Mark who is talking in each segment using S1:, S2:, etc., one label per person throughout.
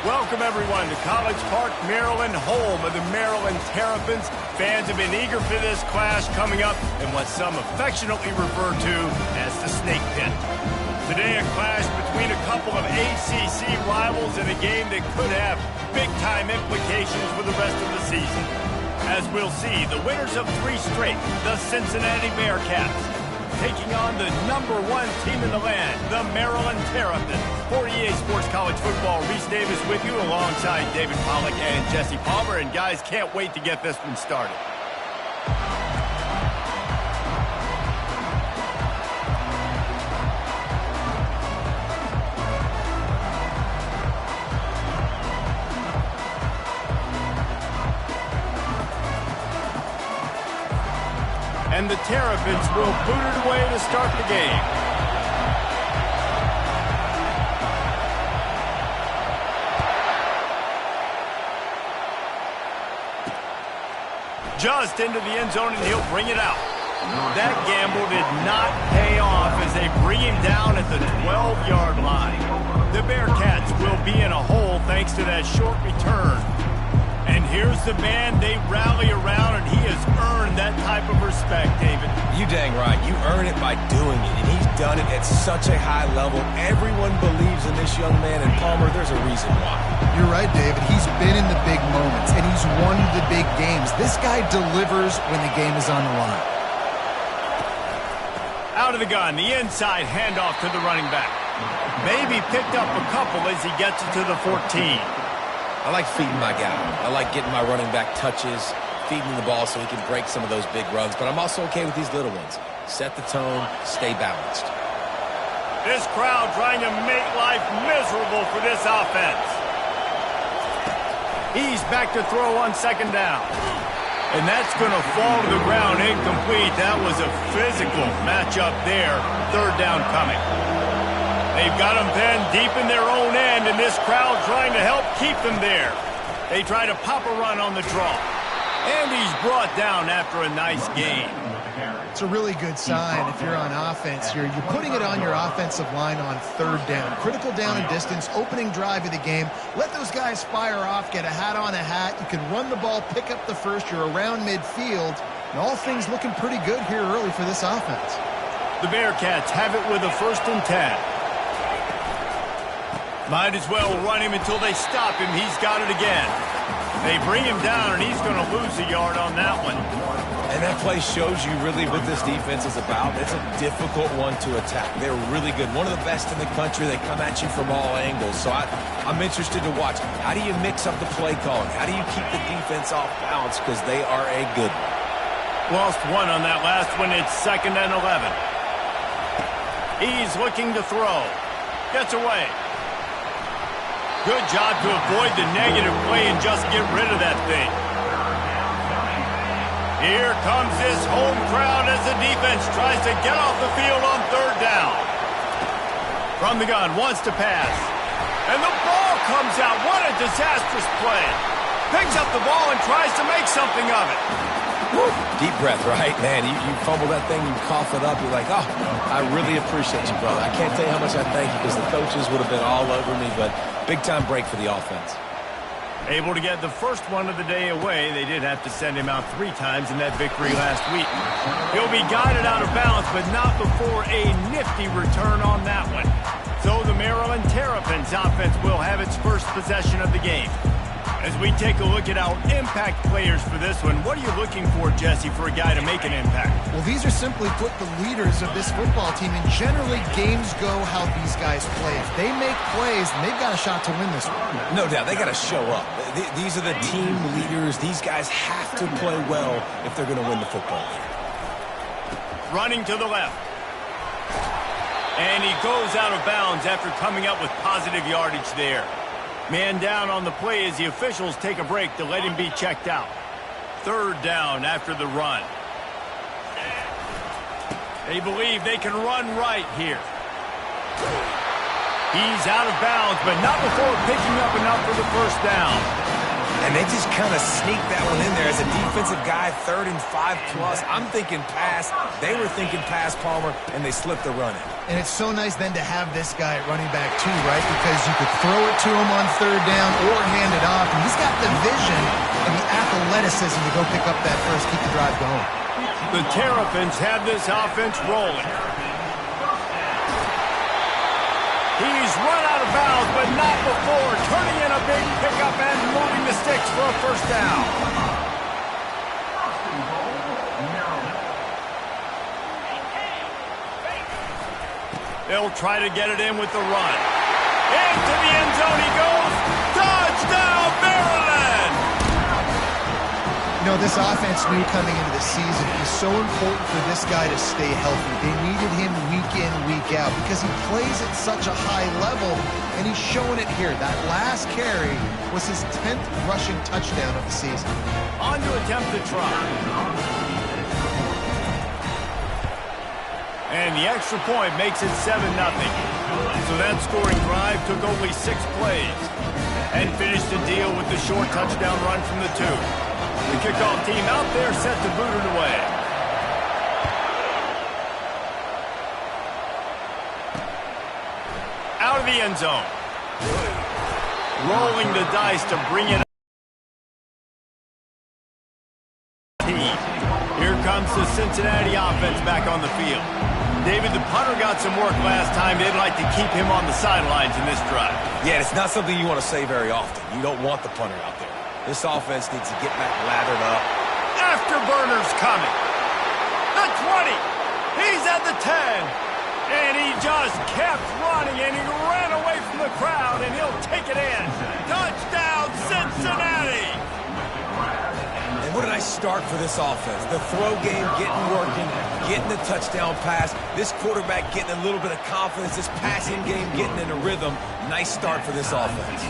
S1: Welcome, everyone, to College Park, Maryland, home of the Maryland Terrapins. Fans have been eager for this clash coming up in what some affectionately refer to as the Snake Pit. Today, a clash between a couple of ACC rivals in a game that could have big-time implications for the rest of the season. As we'll see, the winners of 3 straight, the Cincinnati Bearcats, taking on the #1 team in the land, the Maryland Terrapins. For EA Sports College Football, Reese Davis with you alongside David Pollack and Jesse Palmer. And guys, can't wait to get this one started. And the Terrapins will boot it away to start the game. Just into the end zone, and he'll bring it out. That gamble did not pay off as they bring him down at the 12-yard line. The Bearcats will be in a hole thanks to that short return. And here's the man they rally around, and he has earned that type of respect, David.
S2: You dang right. You earn it by doing it, and he's done it at such a high level. Everyone believes in this young man, and Palmer, there's a reason why.
S3: You're right, David. He's been in the big moments, and he's won the big games. This guy delivers when the game is on the line.
S1: Out of the gun, the inside handoff to the running back. Maybe picked up a couple as he gets it to the 14.
S2: I like feeding my guy. I like getting my running back touches, feeding the ball so he can break some of those big runs, but I'm also okay with these little ones. Set the tone, stay balanced.
S1: This crowd trying to make life miserable for this offense. He's back to throw on 2nd down. And that's going to fall to the ground incomplete. That was a physical matchup there. 3rd down coming. They've got them then deep in their own end, and this crowd trying to help keep them there. They try to pop a run on the draw. And he's brought down after a nice gain.
S3: It's a really good sign if you're on offense here. You're putting it on your offensive line on 3rd down. Critical down and distance, opening drive of the game. Let those guys fire off, get a hat on a hat. You can run the ball, pick up the first. You're around midfield. And all things looking pretty good here early for this offense.
S1: The Bearcats have it with a 1st and 10. Might as well run him until they stop him. He's got it again. They bring him down, and he's going to lose a yard on that one.
S2: And that play shows you really what this defense is about. It's a difficult one to attack. They're really good. One of the best in the country. They come at you from all angles. So I'm interested to watch. How do you mix up the play calling? How do you keep the defense off balance? Because they are a good one.
S1: Lost one on that last one. It's 2nd and 11. He's looking to throw. Gets away. Good job to avoid the negative play and just get rid of that thing. Here comes this home crowd as the defense tries to get off the field on 3rd down. From the gun, wants to pass. And the ball comes out. What a disastrous play. Picks up the ball and tries to make something of it.
S2: Woo. Deep breath, right? Man, you fumble that thing, you cough it up, you're like, oh, I really appreciate you, brother. I can't tell you how much I thank you because the coaches would have been all over me, but big-time break for the offense.
S1: Able to get the first one of the day away. They did have to send him out 3 times in that victory last week. He'll be guided out of bounds, but not before a nifty return on that one. So the Maryland Terrapins offense will have its first possession of the game. As we take a look at our impact players for this one, what are you looking for, Jesse, for a guy to make an impact?
S3: Well, these are simply put the leaders of this football team, and generally games go how these guys play. If they make plays, they've got a shot to win this one.
S2: No doubt. They got to show up. These are the team leaders. These guys have to play well if they're going to win the football game.
S1: Running to the left. And he goes out of bounds after coming up with positive yardage there. Man down on the play as the officials take a break to let him be checked out. 3rd down after the run. They believe they can run right here. He's out of bounds, but not before picking up enough for the 1st down.
S2: And they just kind of sneaked that one in there as a defensive guy, 3rd and 5+. I'm thinking pass. They were thinking pass, Palmer, and they slipped the run in.
S3: And it's so nice then to have this guy at running back too, right? Because you could throw it to him on 3rd down or hand it off. And he's got the vision and the athleticism to go pick up that first, keep the drive going.
S1: The Terrapins have this offense rolling. He's run out of bounds, but not before turning in a big pickup and moving the sticks for a 1st down. They'll try to get it in with the run. Into the end zone he goes. Touchdown, Maryland!
S3: You know, this offense knew coming into the season it was so important for this guy to stay healthy. They needed him week in, week out because he plays at such a high level, and he's showing it here. That last carry was his 10th rushing touchdown of the season.
S1: On to attempt the try. And the extra point makes it 7-0. So that scoring drive took only 6 plays and finished the deal with the short touchdown run from the 2. The kickoff team out there set to boot it away. Out of the end zone. Rolling the dice to bring it up. Here comes the Cincinnati offense back on the field. David, the punter got some work last time. They'd like to keep him on the sidelines in this drive.
S2: Yeah, it's not something you want to say very often. You don't want the punter out there. This offense needs to get back lathered up.
S1: Afterburners coming. The 20. He's at the 10. And he just kept running, and he ran away from the crowd, and he'll take it in. Touchdown, Cincinnati!
S2: And what did I start for this offense? The throw game getting working, getting the touchdown pass, this quarterback getting a little bit of confidence, this passing game getting in a rhythm. Nice start for this offense.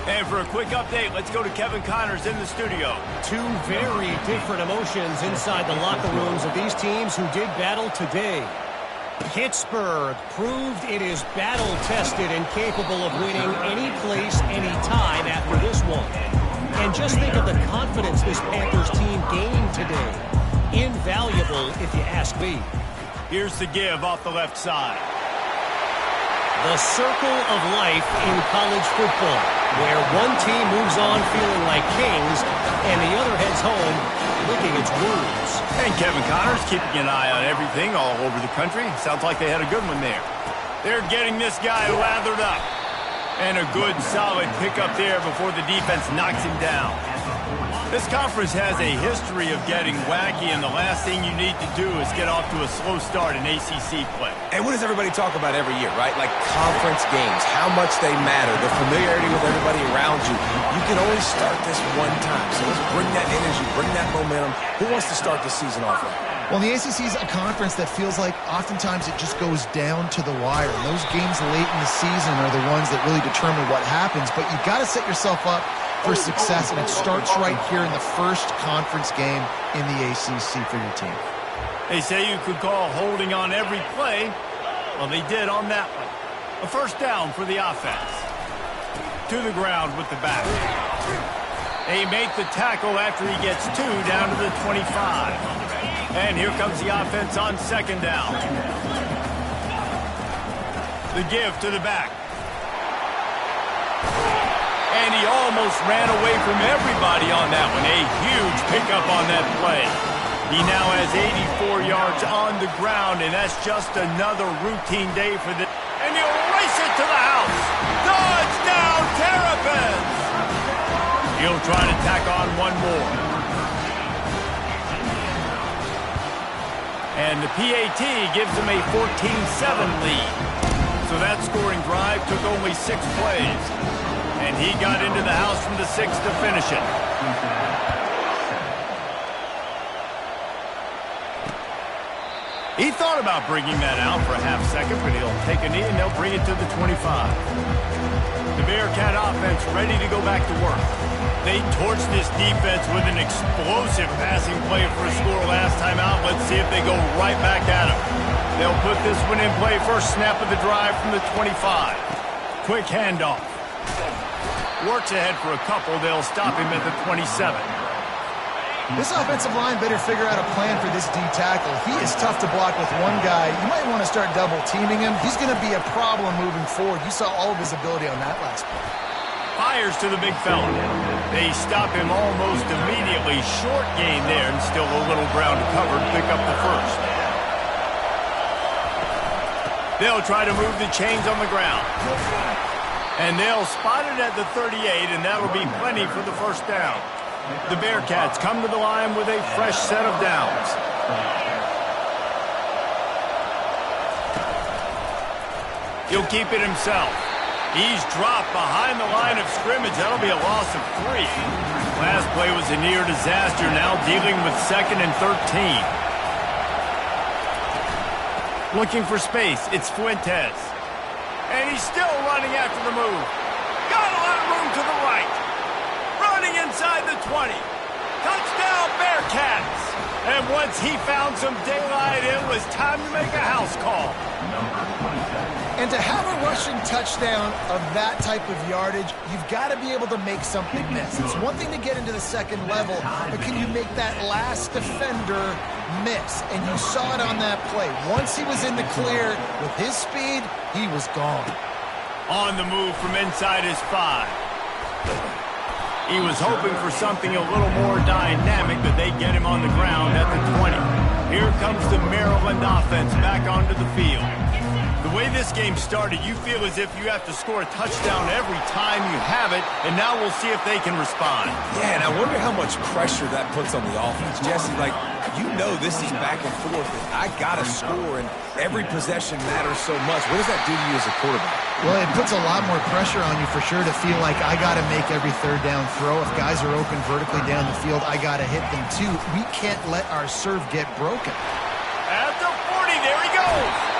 S1: And for a quick update, let's go to Kevin Connors in the studio.
S4: 2 very different emotions inside the locker rooms of these teams who did battle today. Pittsburgh proved it is battle-tested and capable of winning any place, any time after this one. And just think of the confidence this Panthers team gained today. Invaluable, if you ask me.
S1: Here's the give off the left side.
S4: The circle of life in college football, where one team moves on feeling like kings and the other heads home licking its wounds.
S1: And Kevin Connors keeping an eye on everything all over the country. Sounds like they had a good one there. They're getting this guy lathered up. And a good, solid pickup there before the defense knocks him down. This conference has a history of getting wacky, and the last thing you need to do is get off to a slow start in ACC play.
S2: And what does everybody talk about every year, right? Like conference games, how much they matter, the familiarity with everybody around you. You can only start this one time. So let's bring that energy, bring that momentum. Who wants to start the season off right?
S3: Well, the ACC is a conference that feels like oftentimes it just goes down to the wire. And those games late in the season are the ones that really determine what happens. But you've got to set yourself up for success, and it starts right here in the first conference game in the ACC for your team.
S1: They say you could call holding on every play. Well, they did on that one. A first down for the offense. To the ground with the back. They make the tackle after he gets 2 down to the 25. And here comes the offense on second down. The give to the back. And he almost ran away from everybody on that one. A huge pickup on that play. He now has 84 yards on the ground, and that's just another routine day for the... And he'll race it to the house. Touchdown, Terrapins! He'll try to tack on one more. And the PAT gives him a 14-7 lead. So that scoring drive took only 6 plays. And he got into the house from the 6 to finish it. He thought about bringing that out for a half second, but he'll take a knee and they'll bring it to the 25. The Bearcat offense ready to go back to work. They torched this defense with an explosive passing play for a score last time out. Let's see if they go right back at him. They'll put this one in play. First snap of the drive from the 25. Quick handoff. Works ahead for a couple. They'll stop him at the 27.
S3: This offensive line better figure out a plan for this D tackle. He is tough to block with one guy. You might want to start double teaming him. He's going to be a problem moving forward. You saw all of his ability on that last play.
S1: Fires to the big fella. They stop him almost immediately. Short gain there, and still a little ground covered. Pick up the first. They'll try to move the chains on the ground. And they'll spot it at the 38, and that'll be plenty for the first down. The Bearcats come to the line with a fresh set of downs. He'll keep it himself. He's dropped behind the line of scrimmage. That'll be a loss of 3. Last play was a near disaster. Now dealing with 2nd and 13. Looking for space. It's Fuentes. And he's still running after the move. Got a lot of room to the right. Running inside the 20. Touchdown, Bearcats. And once he found some daylight, it was time to make a house call.
S3: And to have a rushing touchdown of that type of yardage, you've got to be able to make something miss. It's one thing to get into the second level, but can you make that last defender miss? And you saw it on that play. Once he was in the clear with his speed, he was gone.
S1: On the move from inside his 5. He was hoping for something a little more dynamic, but they get him on the ground at the 20. Here comes the Maryland offense back onto the field. The way this game started, you feel as if you have to score a touchdown every time you have it, and now we'll see if they can respond.
S2: Yeah, and I wonder how much pressure that puts on the offense. Jesse, like, you know this is back and forth, and I got to score, and every possession matters so much. What does that do to you as a quarterback?
S3: Well, it puts a lot more pressure on you for sure to feel like I got to make every third down throw. If guys are open vertically down the field, I got to hit them too. We can't let our serve get broken.
S1: At the 40, there he goes.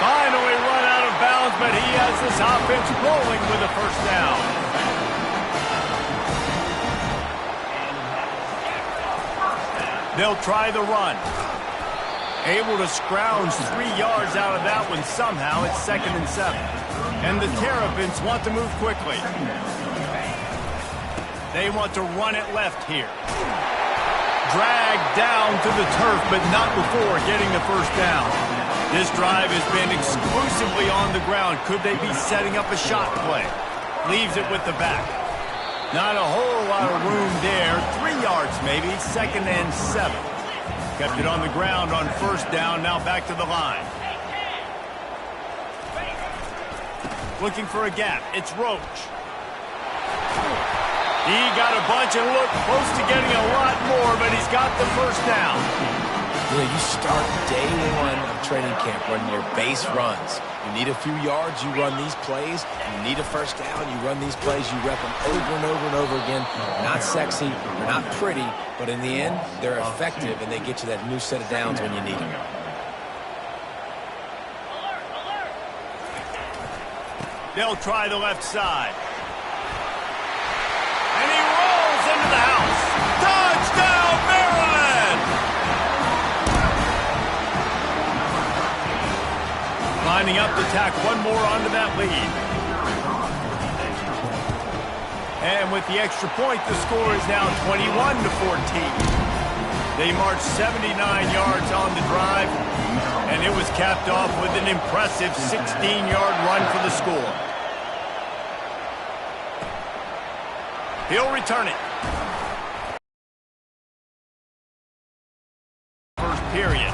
S1: Finally run out of bounds, but he has this offense rolling with a first down. They'll try the run. Able to scrounge 3 yards out of that one somehow. It's 2nd and 7. And the Terrapins want to move quickly. They want to run it left here. Dragged down to the turf, but not before getting the first down. This drive has been exclusively on the ground. Could they be setting up a shot play? Leaves it with the back. Not a whole lot of room there. 3 yards maybe, 2nd and 7. Kept it on the ground on 1st down, now back to the line. Looking for a gap. It's Roach. He got a bunch and looked close to getting a lot more, but he's got the 1st down.
S2: You start day 1 of training camp running your base runs. You need a few yards, you run these plays. You need a 1st down, you run these plays. You rep them over and over and over again. Not sexy, they're not pretty, but in the end, they're effective, and they get you that new set of downs when you need them.
S1: They'll try the left side. And he rolls into the house. Touchdown, Maryland! Lining up to tack one more onto that lead. And with the extra point, the score is now 21-14. They marched 79 yards on the drive, and it was capped off with an impressive 16-yard run for the score. He'll return it. First period.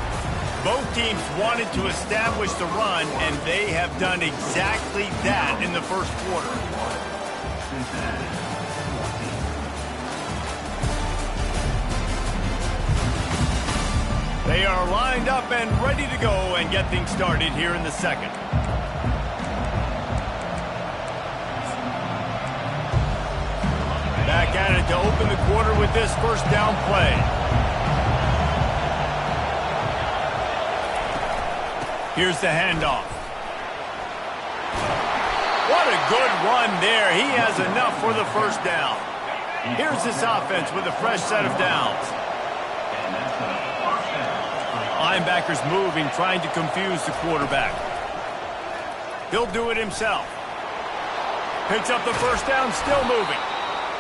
S1: Both teams wanted to establish the run, and they have done exactly that in the first quarter. They are lined up and ready to go and get things started here in the second. Back at it to open the quarter with this 1st down play. Here's the handoff. What a good run there. He has enough for the 1st down. Here's this offense with a fresh set of downs. Linebackers moving, trying to confuse the quarterback. He'll do it himself. Picks up the 1st down, still moving.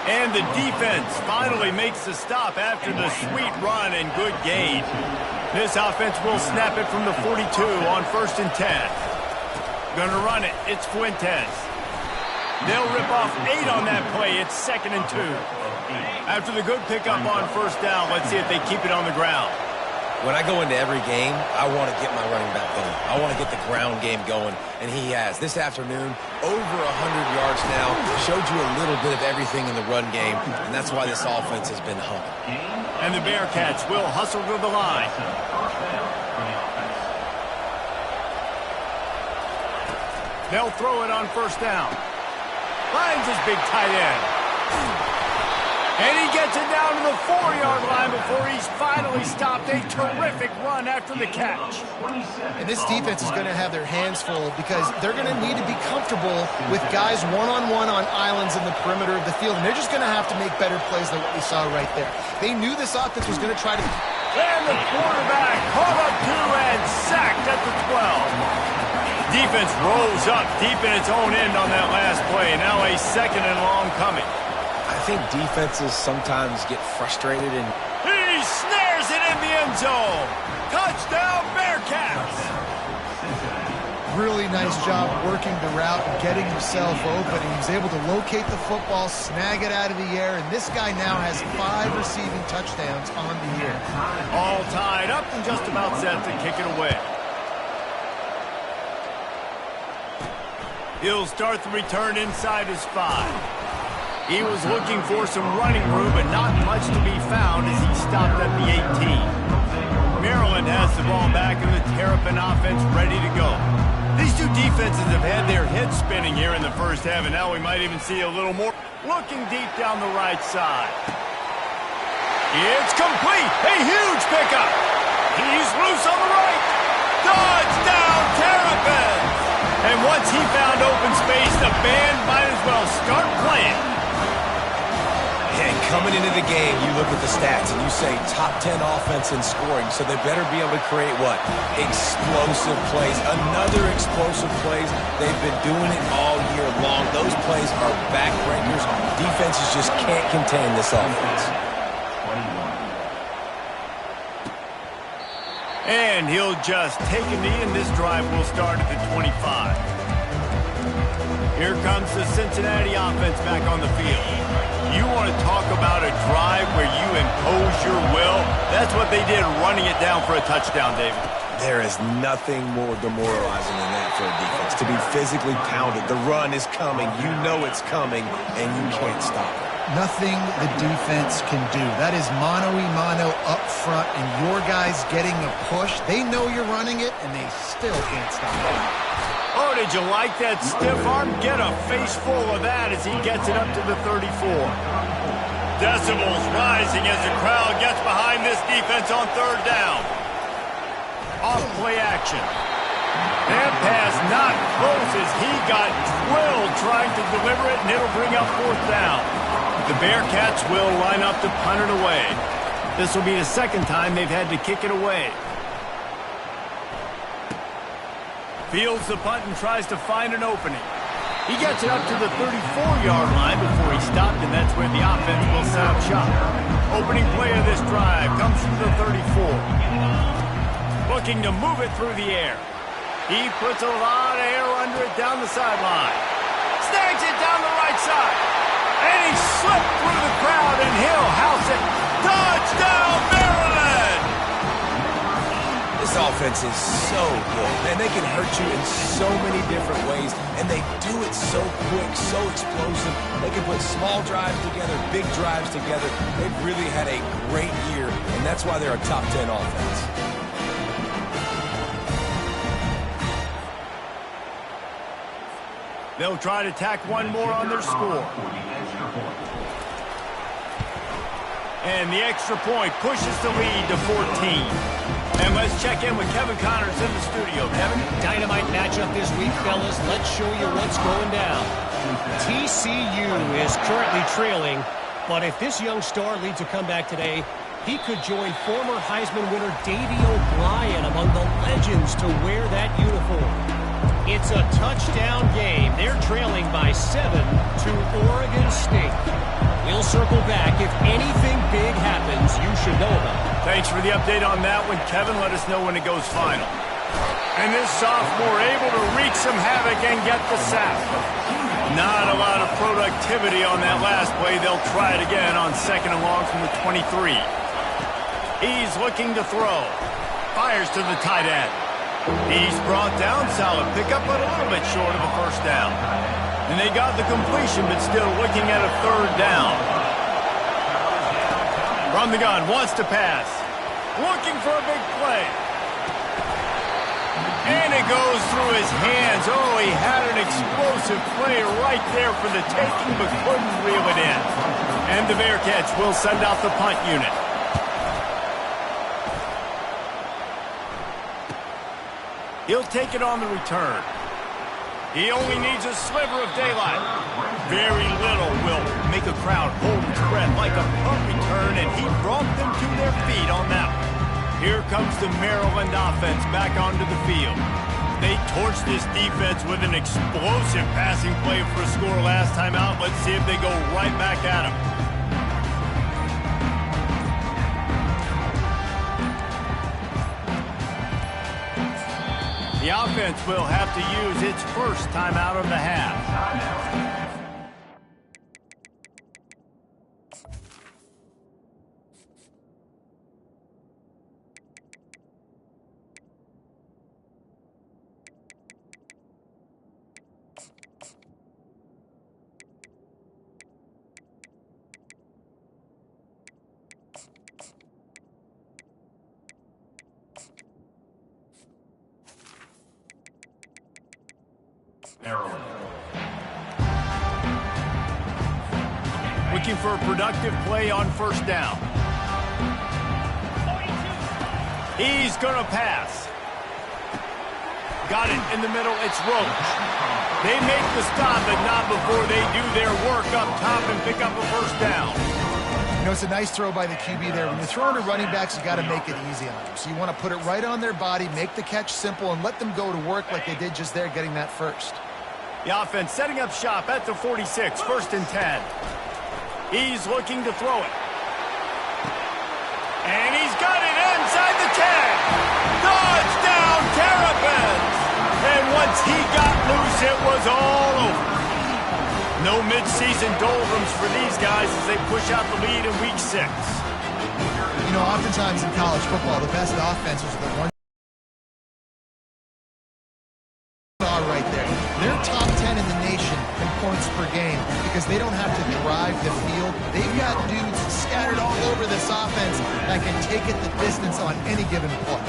S1: And the defense finally makes the stop after the sweet run and good gain. This offense will snap it from the 42 on 1st and 10. Gonna run it. It's Fuentes. They'll rip off 8 on that play. It's 2nd and 2. After the good pickup on 1st down, let's see if they keep it on the ground.
S2: When I go into every game, I want to get my running back going. I want to get the ground game going, and he has. This afternoon, over 100 yards now, showed you a little bit of everything in the run game, and that's why this offense has been humming.
S1: And the Bearcats will hustle to the line. They'll throw it on 1st down. Finds his big tight end. And he gets it down to the 4-yard line before he's finally stopped. A terrific run after the catch.
S3: And this defense is going to have their hands full because they're going to need to be comfortable with guys one-on-one on islands in the perimeter of the field. And they're just going to have to make better plays than what we saw right there. They knew this offense was going to try to...
S1: And the quarterback caught up to and sacked at the 12. Defense rolls up deep in its own end on that last play. Now a 2nd and long coming.
S2: I think defenses sometimes get frustrated and...
S1: He snares it in the end zone. Touchdown, Bearcats.
S3: Really nice job working the route and getting himself open. He was able to locate the football, snag it out of the air, and this guy now has 5 receiving touchdowns on the year.
S1: All tied up and just about set to kick it away. He'll start the return inside his 5. He was looking for some running room, but not much to be found as he stopped at the 18. Maryland has the ball back and the Terrapin offense ready to go. These two defenses have had their heads spinning here in the first half, and now we might even see a little more. Looking deep down the right side. It's complete. A huge pickup. He's loose on the right. Touchdown, Terrapins. And once he found open space, the band might as well start playing.
S2: And coming into the game, you look at the stats and you say top 10 offense in scoring, so they better be able to create what? Explosive plays. Another explosive plays. They've been doing it all year long. Those plays are backbreakers. Defenses just can't contain this offense.
S1: And he'll just take a knee, and this drive will start at the 25. Here comes the Cincinnati offense back on the field. You want to talk about a drive where you impose your will? That's what they did, running it down for a touchdown, David.
S2: There is nothing more demoralizing than that for a defense. To be physically pounded. The run is coming. You know it's coming, and you can't stop it.
S3: Nothing the defense can do. That is mano-a-mano up front, and your guys getting a push. They know you're running it, and they still can't stop it.
S1: Oh, did you like that stiff arm? Get a face full of that as he gets it up to the 34. Decibels rising as the crowd gets behind this defense on third down. Off play action. That pass not close as he got drilled trying to deliver it, and it'll bring up fourth down. The Bearcats will line up to punt it away. This will be the second time they've had to kick it away. Fields the punt and tries to find an opening. He gets it up to the 34-yard line before he stopped, and that's where the offense will set up shop. Opening play of this drive comes from the 34. Looking to move it through the air. He puts a lot of air under it down the sideline. Snags it down the right side. And he slipped through the crowd, and he'll house it. Touchdown, Maryland!
S2: This offense is so good, and they can hurt you in so many different ways, and they do it so quick, so explosive. They can put small drives together, big drives together. They've really had a great year, and that's why they're a top 10 offense.
S1: They'll try to tack one more on their score. And the extra point pushes the lead to 14. And let's check in with Kevin Connors in the studio. Kevin?
S4: Dynamite matchup this week, fellas. Let's show you what's going down. TCU is currently trailing, but if this young star leads a comeback today, he could join former Heisman winner Davey O'Brien among the legends to wear that uniform. It's a touchdown game. They're trailing by 7 to Oregon State. We'll circle back. If anything big happens, you should know about it.
S1: Thanks for the update on that one, Kevin. Let us know when it goes final. And this sophomore able to wreak some havoc and get the sack. Not a lot of productivity on that last play. They'll try it again on second and long from the 23. He's looking to throw. Fires to the tight end. He's brought down. Solid pickup, but a little bit short of a first down. And they got the completion, but still looking at a third down. From the gun, wants to pass. Looking for a big play. And it goes through his hands. Oh, he had an explosive play right there for the taking, but couldn't reel it in. And the Bearcats will send out the punt unit. He'll take it on the return. He only needs a sliver of daylight. Very little will make a crowd hold its breath like a punt return, and he brought them to their feet on that one. Here comes the Maryland offense back onto the field. They torched this defense with an explosive passing play for a score last time out. Let's see if they go right back at him. The offense will have to use its first timeout of the half.
S5: Maryland.
S1: Looking for a productive play on first down. He's going to pass. Got it in the middle. It's Roach. They make the stop, but not before they do their work up top and pick up a first down.
S3: You know, it's a nice throw by the QB there. When you're throwing to running backs, you got to make it easy on them. So you want to put it right on their body, make the catch simple, and let them go to work like they did just there, getting that first.
S1: The offense setting up shop at the 46, first and 10. He's looking to throw it. And he's got it inside the 10. No mid-season doldrums for these guys as they push out the lead in Week 6.
S3: You know, oftentimes in college football, the best offenses are the ones right there. They're top 10 in the nation in points per game because they don't have to drive the field. They've got dudes scattered all over this offense that can take it the distance on any given play.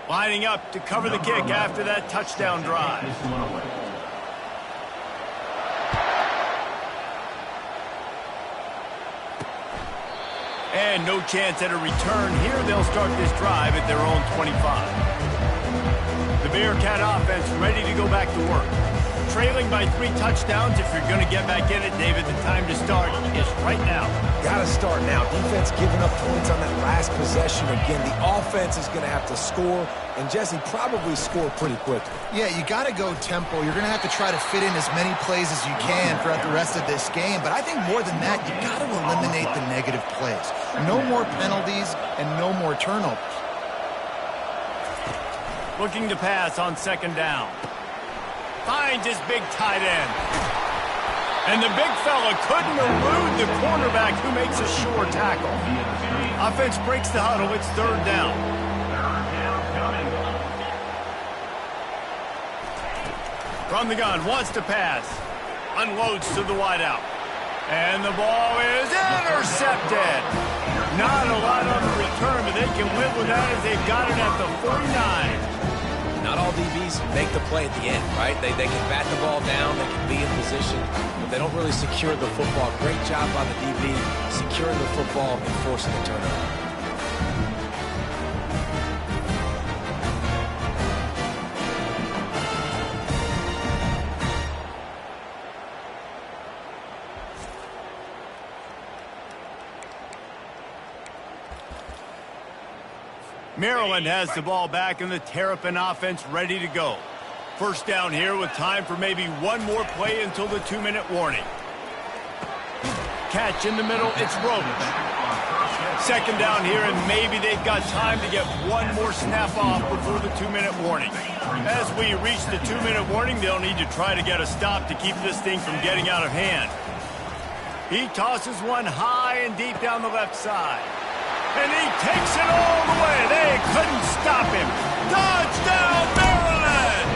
S1: Lining up to cover the kick after that touchdown drive. And no chance at a return here. They'll start this drive at their own 25. The Bearcat offense ready to go back to work. Trailing by 3 touchdowns. If you're going to get back in it, David, the time to start is right now.
S2: Got to start now. Defense giving up points on that last possession. Again, the offense is going to have to score, and Jesse probably score pretty quickly.
S3: Yeah, you got to go tempo. You're going to have to try to fit in as many plays as you can throughout the rest of this game. But I think more than that, you got to eliminate the negative plays. No more penalties and no more turnovers.
S1: Looking to pass on second down. Finds his big tight end. And the big fella couldn't elude the cornerback who makes a sure tackle. Offense breaks the huddle. It's third down. From the gun, wants to pass. Unloads to the wideout. And the ball is intercepted. Not a lot on the return, but they can live with that as they've got it at the 49.
S2: Not all DBs make the play at the end, right? They can bat the ball down, they can be in position, but they don't really secure the football. Great job by the DB securing the football and forcing the turnover.
S1: Maryland has the ball back and the Terrapin offense ready to go. First down here with time for maybe one more play until the 2-minute warning. Catch in the middle, it's Roach. Second down here, and maybe they've got time to get one more snap off before the 2-minute warning. As we reach the 2-minute warning, they'll need to try to get a stop to keep this thing from getting out of hand. He tosses one high and deep down the left side. And he takes it all the way. They couldn't stop him. Touchdown, Maryland!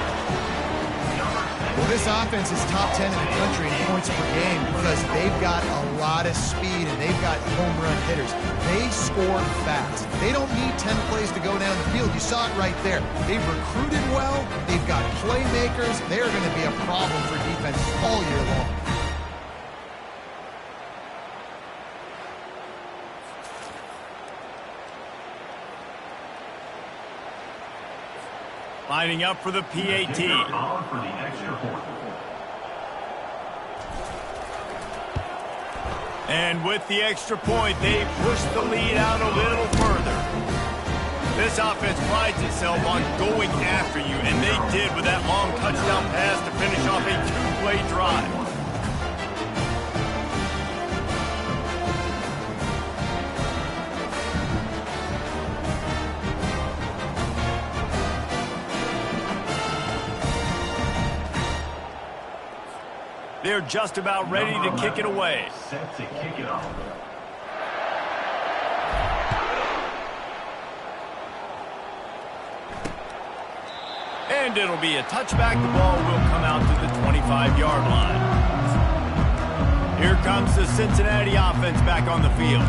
S3: Well, this offense is top 10 in the country in points per game because they've got a lot of speed and they've got home run hitters. They score fast. They don't need 10 plays to go down the field. You saw it right there. They've recruited well. They've got playmakers. They're going to be a problem for defense all year long.
S1: Lining up for the PAT. And with the extra point, they push the lead out a little further. This offense prides itself on going after you, and they did with that long touchdown pass to finish off a 2-play drive. They're just about ready to kick it away.
S5: Set to kick it off.
S1: And it'll be a touchback. The ball will come out to the 25-yard line. Here comes the Cincinnati offense back on the field.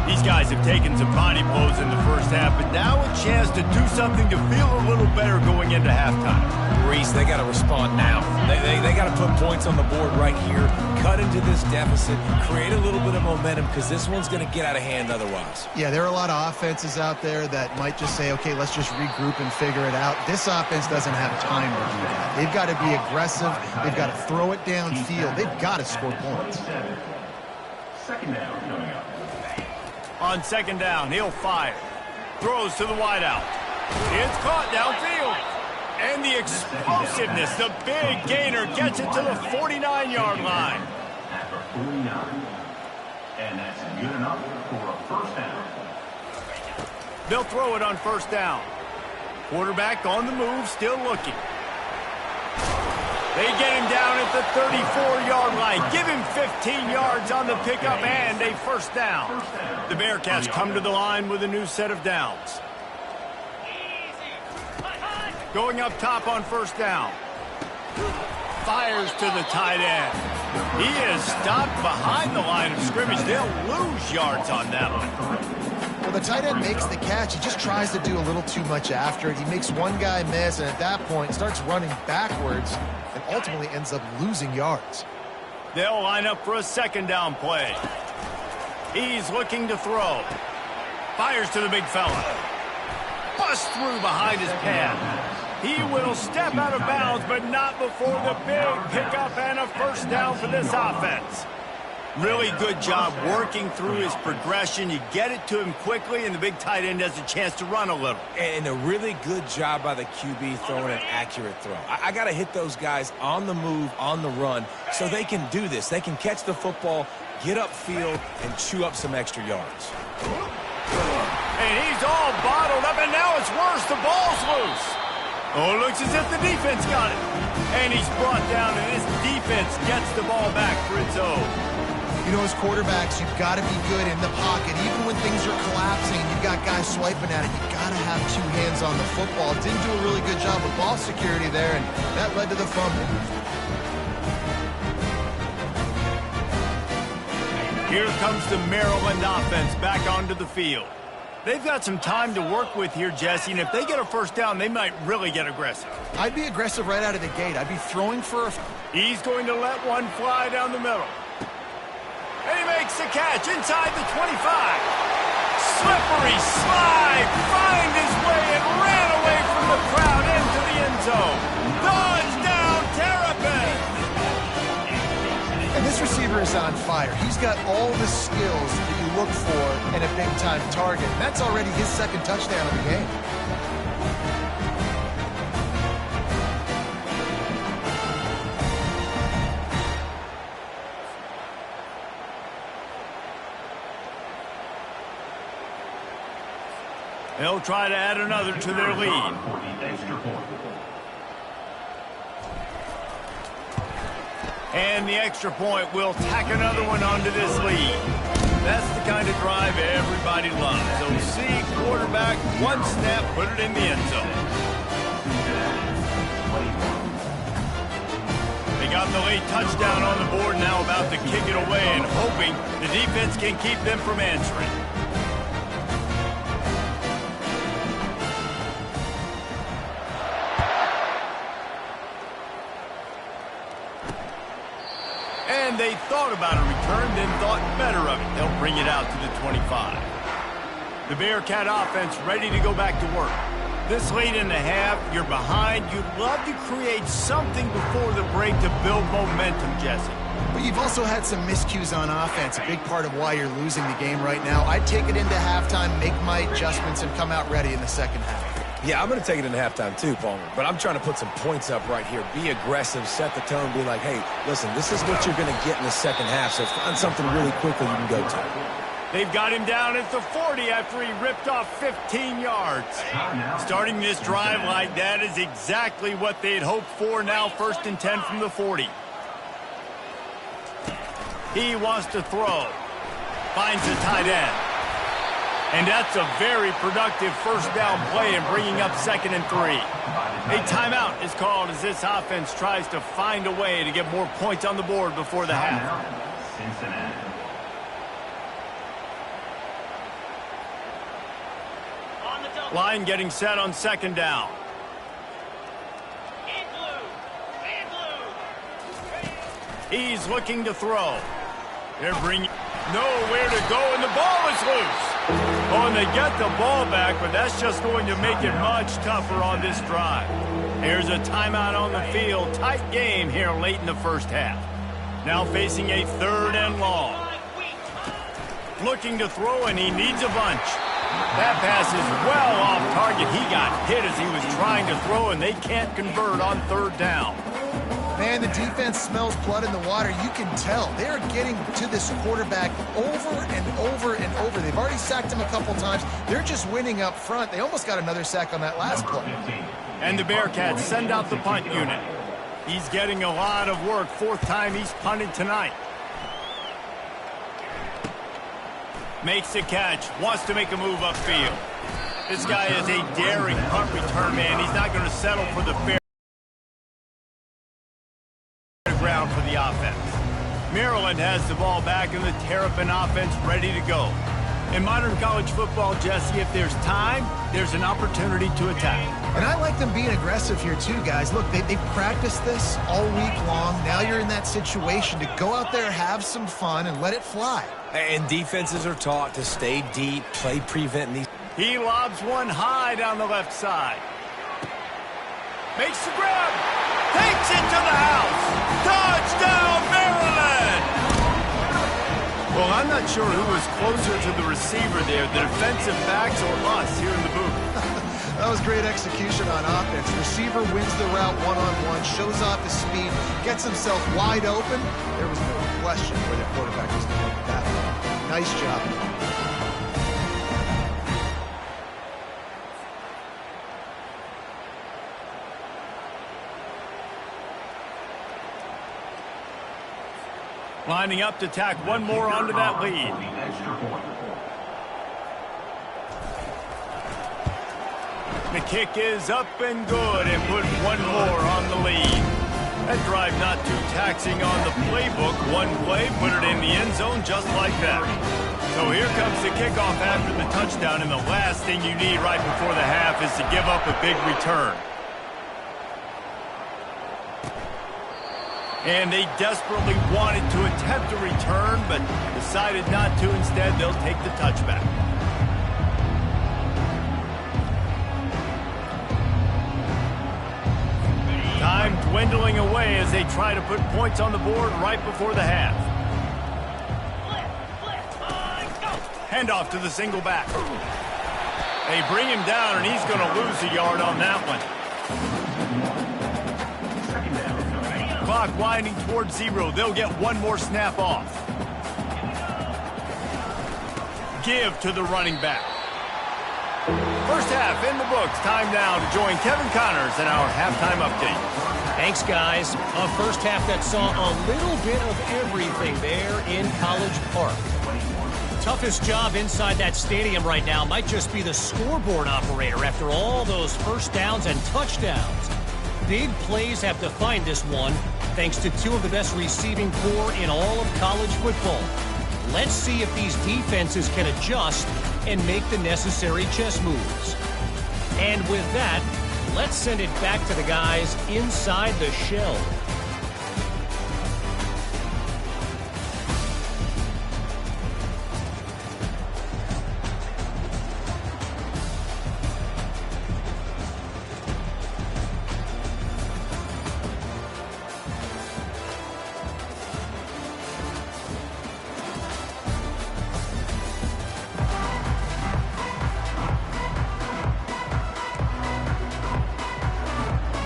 S1: These guys have taken some body blows in the first half, but now a chance to do something to feel a little better going into halftime.
S2: Reese, they got to respond now. They got to put points on the board right here, cut into this deficit, create a little bit of momentum because this one's going to get out of hand otherwise.
S3: Yeah, there are a lot of offenses out there that might just say, okay, let's just regroup and figure it out. This offense doesn't have time to do that. They've got to be aggressive. They've got to throw it downfield. They've got to score points.
S5: Second down coming up.
S1: On second down, he'll fire. Throws to the wideout. It's caught downfield. And the explosiveness, the big gainer gets it to the 49-yard line.
S5: At the 49. And that's good enough for a first down.
S1: They'll throw it on first down. Quarterback on the move, still looking. They get him down at the 34-yard line. Give him 15 yards on the pickup and a first down. The Bearcats come to the line with a new set of downs. Going up top on first down. Fires to the tight end. He is stopped behind the line of scrimmage. They'll lose yards on that one.
S3: Well, the tight end makes the catch. He just tries to do a little too much after it. He makes one guy miss, and at that point starts running backwards and ultimately ends up losing yards.
S1: They'll line up for a second down play. He's looking to throw. Fires to the big fella. Busts through behind his pad. He will step out of bounds, but not before the big pickup and a first down for this offense. Really good job working through his progression. You get it to him quickly, and the big tight end has a chance to run a little.
S2: And a really good job by the QB throwing an accurate throw. I got to hit those guys on the move, on the run, so they can do this. They can catch the football, get upfield, and chew up some extra yards.
S1: And he's all bottled up, and now it's worse. The ball's loose. Oh, it looks as if the defense got it. And he's brought down, and this defense gets the ball back for its own.
S3: You know, as quarterbacks, you've got to be good in the pocket. Even when things are collapsing and you've got guys swiping at it, you've got to have two hands on the football. Didn't do a really good job of ball security there, and that led to the fumble.
S1: Here comes the Maryland offense back onto the field. They've got some time to work with here, Jesse, and if they get a first down, they might really get aggressive.
S3: I'd be aggressive right out of the gate. I'd be throwing for a...
S1: He's going to let one fly down the middle. And he makes the catch inside the 25. Slippery slide, find his way and ran away from the crowd into the end zone. Touchdown, Terrapins!
S3: And this receiver is on fire. He's got all the skills that you look for in a big-time target. That's already his second touchdown of the game.
S1: They'll try to add another to their lead. And the extra point will tack another one onto this lead. That's the kind of drive everybody loves. OC, quarterback, one snap, put it in the end zone. They got the late touchdown on the board, now about to kick it away and hoping the defense can keep them from answering. And they thought about a return, then thought better of it. They'll bring it out to the 25. The Bearcat offense ready to go back to work. This late in the half, you're behind. You'd love to create something before the break to build momentum, Jesse.
S3: But you've also had some miscues on offense, a big part of why you're losing the game right now. I'd take it into halftime, make my adjustments, and come out ready in the second half.
S2: Yeah, I'm going to take it into halftime too, Palmer. But I'm trying to put some points up right here. Be aggressive, set the tone, be like, hey, listen, this is what you're going to get in the second half, so find something really quickly you can go to.
S1: They've got him down at the 40 after he ripped off 15 yards. Starting this drive like that is exactly what they'd hoped for. Now 1st and 10 from the 40. He wants to throw. Finds the tight end. And that's a very productive first down play and bringing up 2nd and 3. A timeout is called as this offense tries to find a way to get more points on the board before the half.
S5: Cincinnati.
S1: Line getting set on 2nd down. He's looking to throw. They're bringing nowhere to go, and the ball is loose. Oh, and they get the ball back, but that's just going to make it much tougher on this drive. Here's a timeout on the field. Tight game here late in the first half. Now facing a 3rd and long. Looking to throw, and he needs a bunch. That pass is well off target. He got hit as he was trying to throw, and they can't convert on 3rd down.
S3: Man, the defense smells blood in the water. You can tell. They are getting to this quarterback over and over and over. They've already sacked him a couple times. They're just winning up front. They almost got another sack on that last play.
S1: And the Bearcats send out the punt unit. He's getting a lot of work. Fourth time he's punted tonight. Makes the catch. Wants to make a move upfield. This guy is a daring punt return man. He's not going to settle for the fair ground for the offense. Maryland has the ball back and the Terrapin offense ready to go. In modern college football, Jesse, if there's time, there's an opportunity to attack.
S3: And I like them being aggressive here too, guys. Look, they practiced this all week long. Now you're in that situation to go out there, have some fun, and let it fly.
S2: And defenses are taught to stay deep, play prevent these.
S1: He lobs one high down the left side. Makes the grab. Takes it to the house. Touchdown, Maryland! Well, I'm not sure who was closer to the receiver there, the defensive backs or us here in the booth.
S3: That was great execution on offense. Receiver wins the route one-on-one, shows off his speed, gets himself wide open. There was no question where the quarterback was going to make that one. Nice job.
S1: Lining up to tack one more onto that lead. The kick is up and good and put one more on the lead. That drive not too taxing on the playbook. One play, put it in the end zone just like that. So here comes the kickoff after the touchdown, and the last thing you need right before the half is to give up a big return. And they desperately wanted to attempt a return, but decided not to. Instead, they'll take the touchback. Time dwindling away as they try to put points on the board right before the half. Handoff to the single back. They bring him down, and he's going to lose a yard on that one. Clock winding towards 0. They'll get one more snap off. Give to the running back. First half in the books. Time now to join Kevin Connors in our halftime update.
S4: Thanks, guys. A first half that saw a little bit of everything there in College Park. Toughest job inside that stadium right now might just be the scoreboard operator after all those first downs and touchdowns. Big plays have defined this one, thanks to two of the best receiving corps in all of college football. Let's see if these defenses can adjust and make the necessary chess moves. And with that, let's send it back to the guys inside the shell.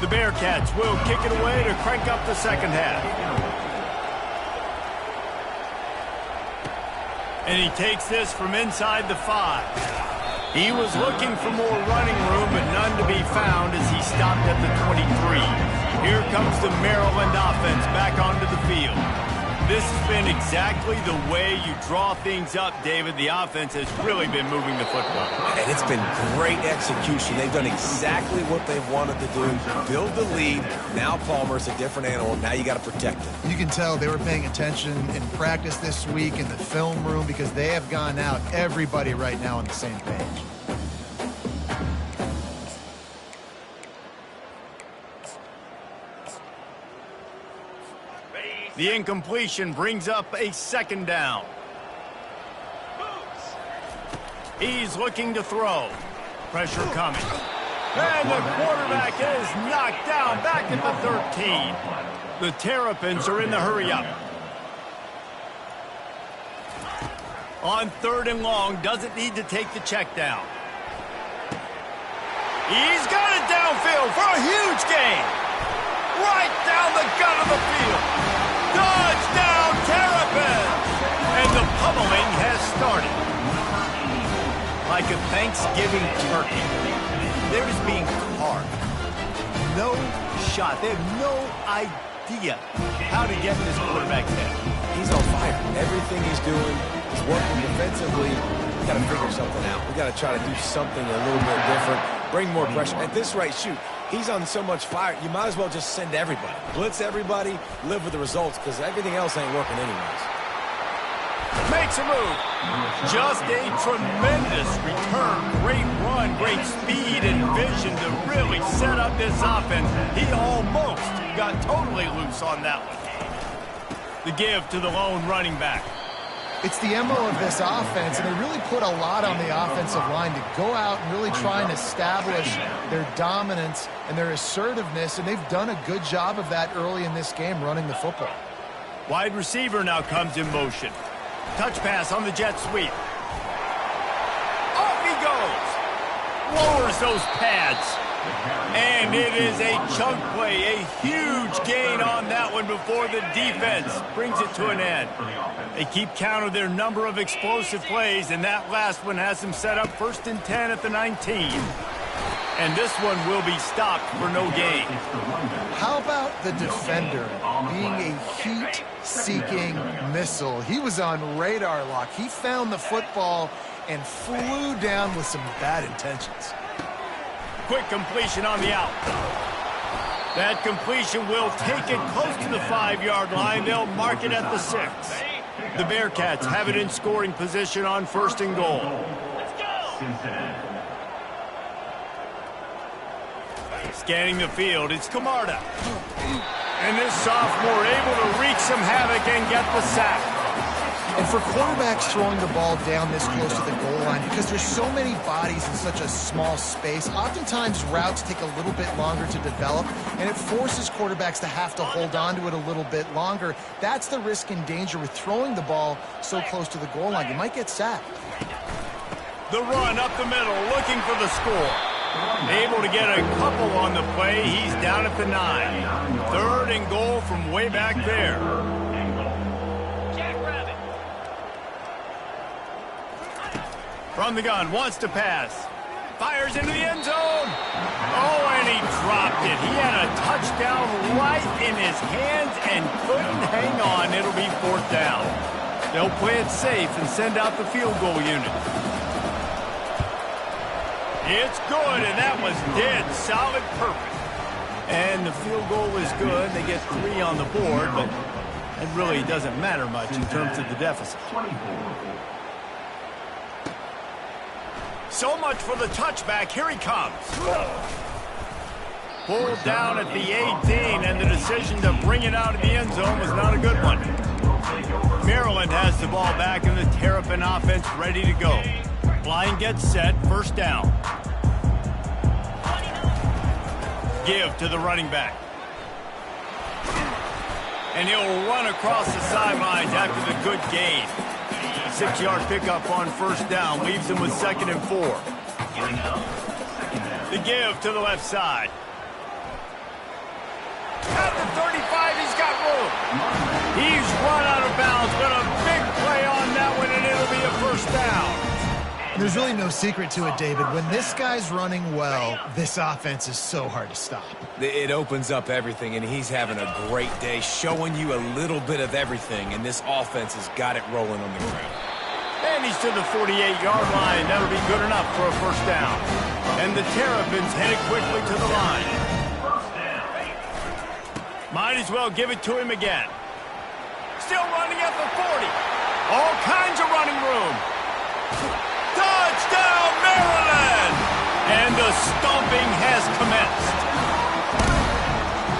S1: The Bearcats will kick it away to crank up the second half. And he takes this from inside the 5. He was looking for more running room, but none to be found as he stopped at the 23. Here comes the Maryland offense back onto the field. This has been exactly the way you draw things up, David. The offense has really been moving the football.
S2: And it's been great execution. They've done exactly what they've wanted to do. Build the lead. Now Palmer's a different animal. Now you got to protect it.
S3: You can tell they were paying attention in practice this week in the film room because they have gone out, everybody right now on the same page.
S1: The incompletion brings up a second down. He's looking to throw. Pressure coming. And the quarterback is knocked down back at the 13. The Terrapins are in the hurry-up. On 3rd and long, doesn't need to take the check down. He's got it downfield for a huge gain. Right down the gut of the field. Touchdown, Terrapins! And the pummeling has started. Like a Thanksgiving turkey, they're just being carved. No shot. They have no idea how to get this quarterback's head.
S2: He's on fire. Everything he's doing is working defensively. We got to figure something out. We got to try to do something a little bit different. Bring more pressure. At this rate, shoot, he's on so much fire, you might as well just send everybody. Blitz everybody, live with the results, because everything else ain't working anyways.
S1: Makes a move. Just a tremendous return. Great run, great speed and vision to really set up this offense. He almost got totally loose on that one. The give to the lone running back.
S3: It's the MO of this offense, and they really put a lot on the offensive line to go out and really try and establish their dominance and their assertiveness, and they've done a good job of that early in this game running the football.
S1: Wide receiver now comes in motion. Touch pass on the jet sweep. Off he goes. Lowers those pads. And it is a chunk play, a huge gain on that one before the defense brings it to an end. They keep count of their number of explosive plays, and that last one has them set up 1st and 10 at the 19. And this one will be stopped for no gain.
S3: How about the defender being a heat-seeking missile? He was on radar lock. He found the football and flew down with some bad intentions.
S1: Quick completion on the out. That completion will take it close to the 5-yard line. They'll mark it at the 6. The Bearcats have it in scoring position on 1st and goal.
S5: Let's go! Cincinnati.
S1: Scanning the field, it's Camarda. And this sophomore able to wreak some havoc and get the sack.
S3: And for quarterbacks throwing the ball down this close to the goal line, because there's so many bodies in such a small space, oftentimes routes take a little bit longer to develop, and it forces quarterbacks to have to hold on to it a little bit longer. That's the risk and danger with throwing the ball so close to the goal line. You might get sacked.
S1: The run up the middle, looking for the score. Able to get a couple on the play. He's down at the 9. 3rd and goal from way back there. From the gun, wants to pass. Fires into the end zone. Oh, and he dropped it. He had a touchdown right in his hands and couldn't hang on. It'll be 4th down. They'll play it safe and send out the field goal unit. It's good, and that was dead solid, perfect. And the field goal was good. They get 3 on the board, but it really doesn't matter much in terms of the deficit. So much for the touchback. Here he comes. Pulled down at the 18, and the decision to bring it out of the end zone was not a good one. Maryland has the ball back, and the Terrapin offense ready to go. Line gets set, 1st down. Give to the running back. And he'll run across the sidelines after the good gain. 6-yard pickup on 1st down leaves him with 2nd and 4. The give to the left side. At the 35, he's got room. He's run out of bounds, but a big play on that one, and it'll be a 1st down.
S3: There's really no secret to it, David. When this guy's running well, this offense is so hard to stop.
S2: It opens up everything, and he's having a great day, showing you a little bit of everything, and this offense has got it rolling on the ground.
S1: And he's to the 48-yard line. That'll be good enough for a 1st down. And the Terrapins headed quickly to the line. Might as well give it to him again. Still running at the 40. All kinds of running room. Touchdown, Maryland! And the stomping has commenced.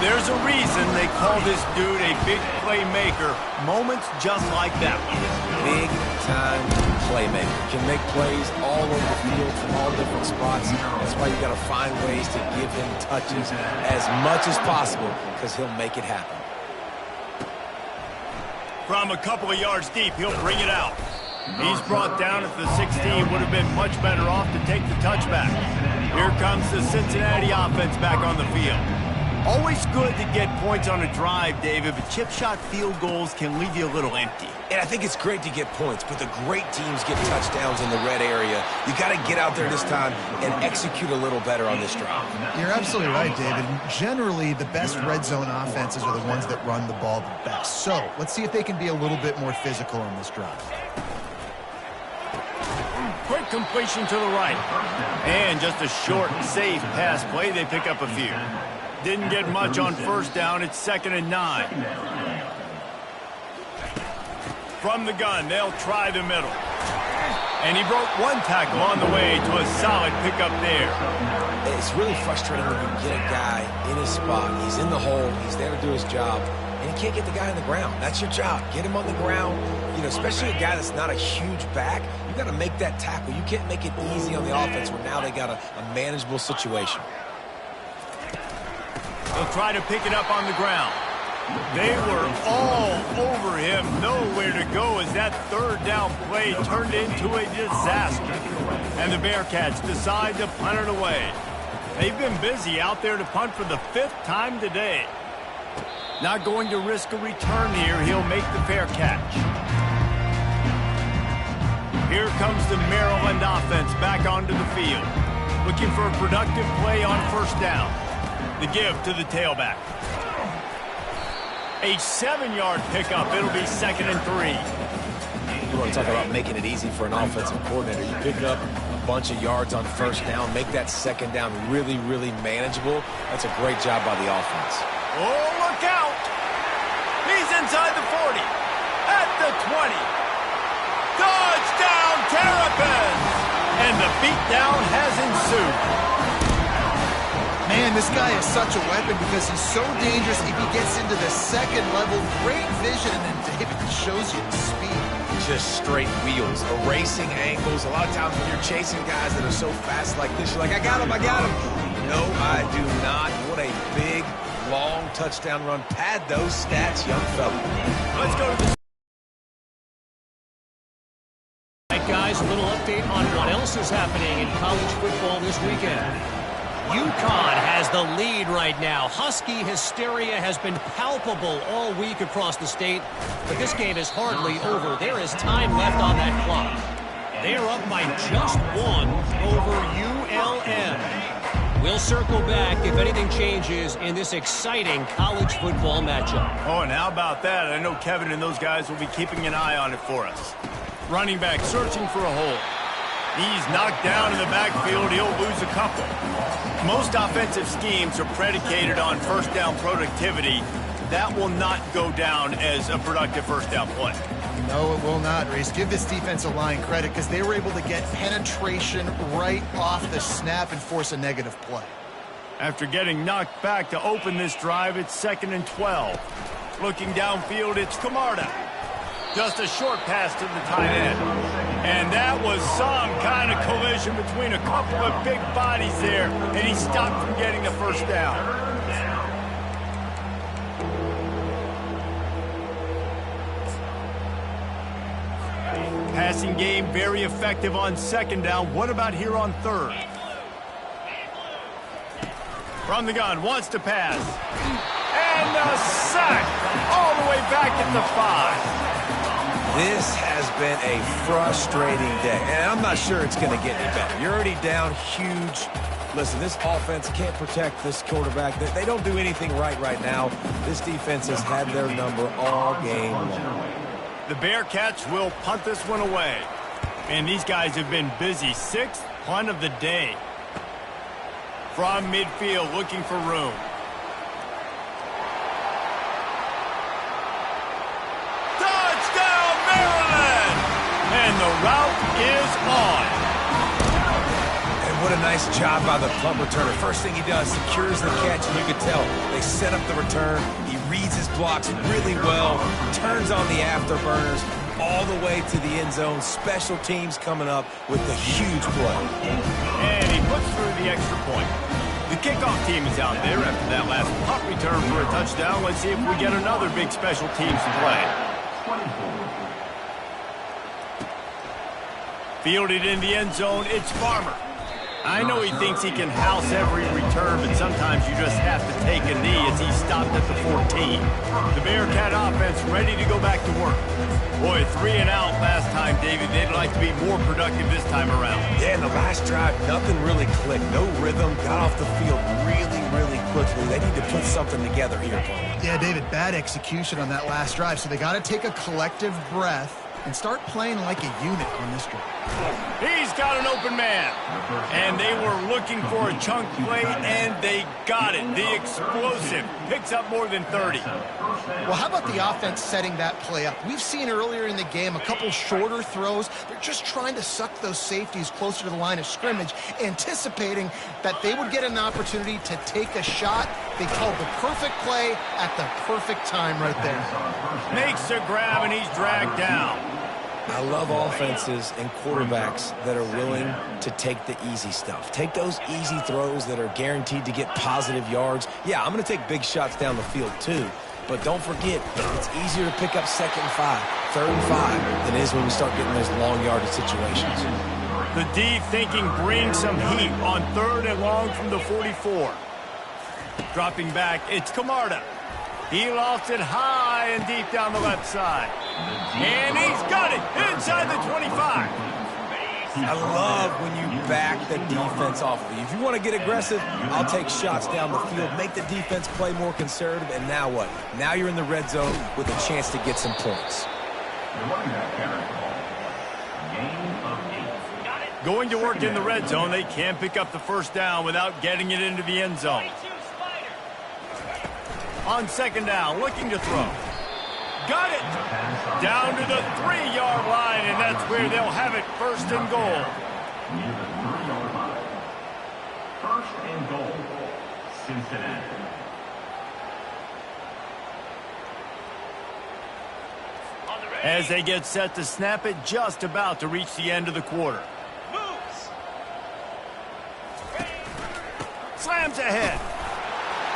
S1: There's a reason they call this dude a big playmaker. Moments just like that one.
S2: Big-time playmaker. Can make plays all over the field from all different spots. That's why you got to find ways to give him touches as much as possible, because he'll make it happen.
S1: From a couple of yards deep, he'll bring it out. He's brought down at the 16. Would have been much better off to take the touchback. Here comes the Cincinnati offense back on the field. Always good to get points on a drive, David, but chip shot field goals can leave you a little empty.
S2: And I think it's great to get points, but the great teams get touchdowns in the red area. You got to get out there this time and execute a little better on this drive.
S3: You're absolutely right, David. Generally, the best red zone offenses are the ones that run the ball the best. So let's see if they can be a little bit more physical on this drive.
S1: Quick completion to the right. And just a short, safe pass play. They pick up a few. Didn't get much on first down. It's 2nd and 9. From the gun, they'll try the middle. And he broke one tackle on the way to a solid pickup there.
S2: It's really frustrating when you get a guy in his spot. He's in the hole. He's there to do his job. And he can't get the guy on the ground. That's your job. Get him on the ground. You know, especially a guy that's not a huge back. You got to make that tackle. You can't make it easy on the offense where now they got a manageable situation.
S1: They'll try to pick it up on the ground. They were all over him. Nowhere to go as that third down play turned into a disaster. And the Bearcats decide to punt it away. They've been busy out there to punt for the 5th time today. Not going to risk a return here. He'll make the fair catch. Here comes the Maryland offense back onto the field. Looking for a productive play on first down. The give to the tailback. A 7-yard pickup. It'll be 2nd and 3.
S2: You want to talk about making it easy for an offensive coordinator. You pick up a bunch of yards on first down, make that second down really, really manageable. That's a great job by the offense.
S1: Oh, look out! He's inside the 40. At the 20. Touchdown, Terps! And the beatdown has ensued.
S3: Man, this guy is such a weapon because he's so dangerous if he gets into the second level. Great vision, and then David shows you the speed.
S2: Just straight wheels, erasing angles. A lot of times when you're chasing guys that are so fast like this, you're like, I got him, I got him. No, I do not. What a big, long touchdown run. Pad those stats, young fella.
S1: Let's go to the...
S4: All right, guys, a little update on what else is happening in college football this weekend. UConn has the lead right now. Husky hysteria has been palpable all week across the state, but this game is hardly over. There is time left on that clock. They're up by just 1 over ULM. We'll circle back if anything changes in this exciting college football matchup.
S1: Oh, and how about that? I know Kevin and those guys will be keeping an eye on it for us. Running back searching for a hole. He's knocked down in the backfield. He'll lose a couple. Most offensive schemes are predicated on first down productivity. That will not go down as a productive first down play.
S3: No, it will not, Reese. Give this defensive line credit because they were able to get penetration right off the snap and force a negative play.
S1: After getting knocked back to open this drive, it's 2nd and 12. Looking downfield, it's Camarda. Just a short pass to the tight end. And that was some kind of collision between a couple of big bodies there, and he stopped from getting the first down. Passing game very effective on 2nd down. What about here on 3rd? From the gun, wants to pass. And a sack all the way back at the 5.
S2: This has been a frustrating day, and I'm not sure it's going to get any better. You're already down huge. Listen, this offense can't protect this quarterback. They don't do anything right now. This defense has had their number all game long.
S1: The Bearcats will punt this one away. And these guys have been busy. 6th punt of the day. From midfield, looking for room. And the route is on.
S2: And what a nice job by the punt returner. First thing he does, secures the catch, and you can tell they set up the return. He reads his blocks really well, turns on the afterburners all the way to the end zone. Special teams coming up with the huge play.
S1: And he puts through the extra point. The kickoff team is out there after that last punt return for a touchdown. Let's see if we get another big special teams play. Fielded in the end zone, it's Farmer. I know he thinks he can house every return, but sometimes you just have to take a knee as he stopped at the 14. The Bearcat offense ready to go back to work. Boy, 3 and out last time, David. They'd like to be more productive this time around.
S2: Yeah, in the last drive, nothing really clicked. No rhythm, got off the field really quickly. They need to put something together here, Paul.
S3: Yeah, David, bad execution on that last drive, so they got to take a collective breath and start playing like a unit on this drive.
S1: He's got an open man. And they were looking for a chunk play, and they got it. The explosive picks up more than 30.
S3: Well, how about the offense setting that play up? We've seen earlier in the game a couple shorter throws. They're just trying to suck those safeties closer to the line of scrimmage, anticipating that they would get an opportunity to take a shot. They called the perfect play at the perfect time right there.
S1: Makes a grab, and he's dragged down.
S2: I love offenses and quarterbacks that are willing to take the easy stuff. Take those easy throws that are guaranteed to get positive yards. Yeah, I'm going to take big shots down the field too. But don't forget, it's easier to pick up 2nd and 5, 3rd and 5 than it is when we start getting those long yardage situations.
S1: The D thinking bring some heat on 3rd and long from the 44. Dropping back, it's Camarda. He lost it high and deep down the left side. And he's got it inside the 25.
S2: I love when you back the defense off of you. If you want to get aggressive, I'll take shots down the field, make the defense play more conservative, and now what? Now you're in the red zone with a chance to get some points.
S1: Going to work in the red zone, they can't pick up the 1st down without getting it into the end zone. On 2nd down, looking to throw. Got it! Down to the 3-yard line, and that's where they'll have it 1st and goal.
S5: Near the 3-yard line. 1st and goal, Cincinnati.
S1: As they get set to snap it, just about to reach the end of the quarter. Slams ahead.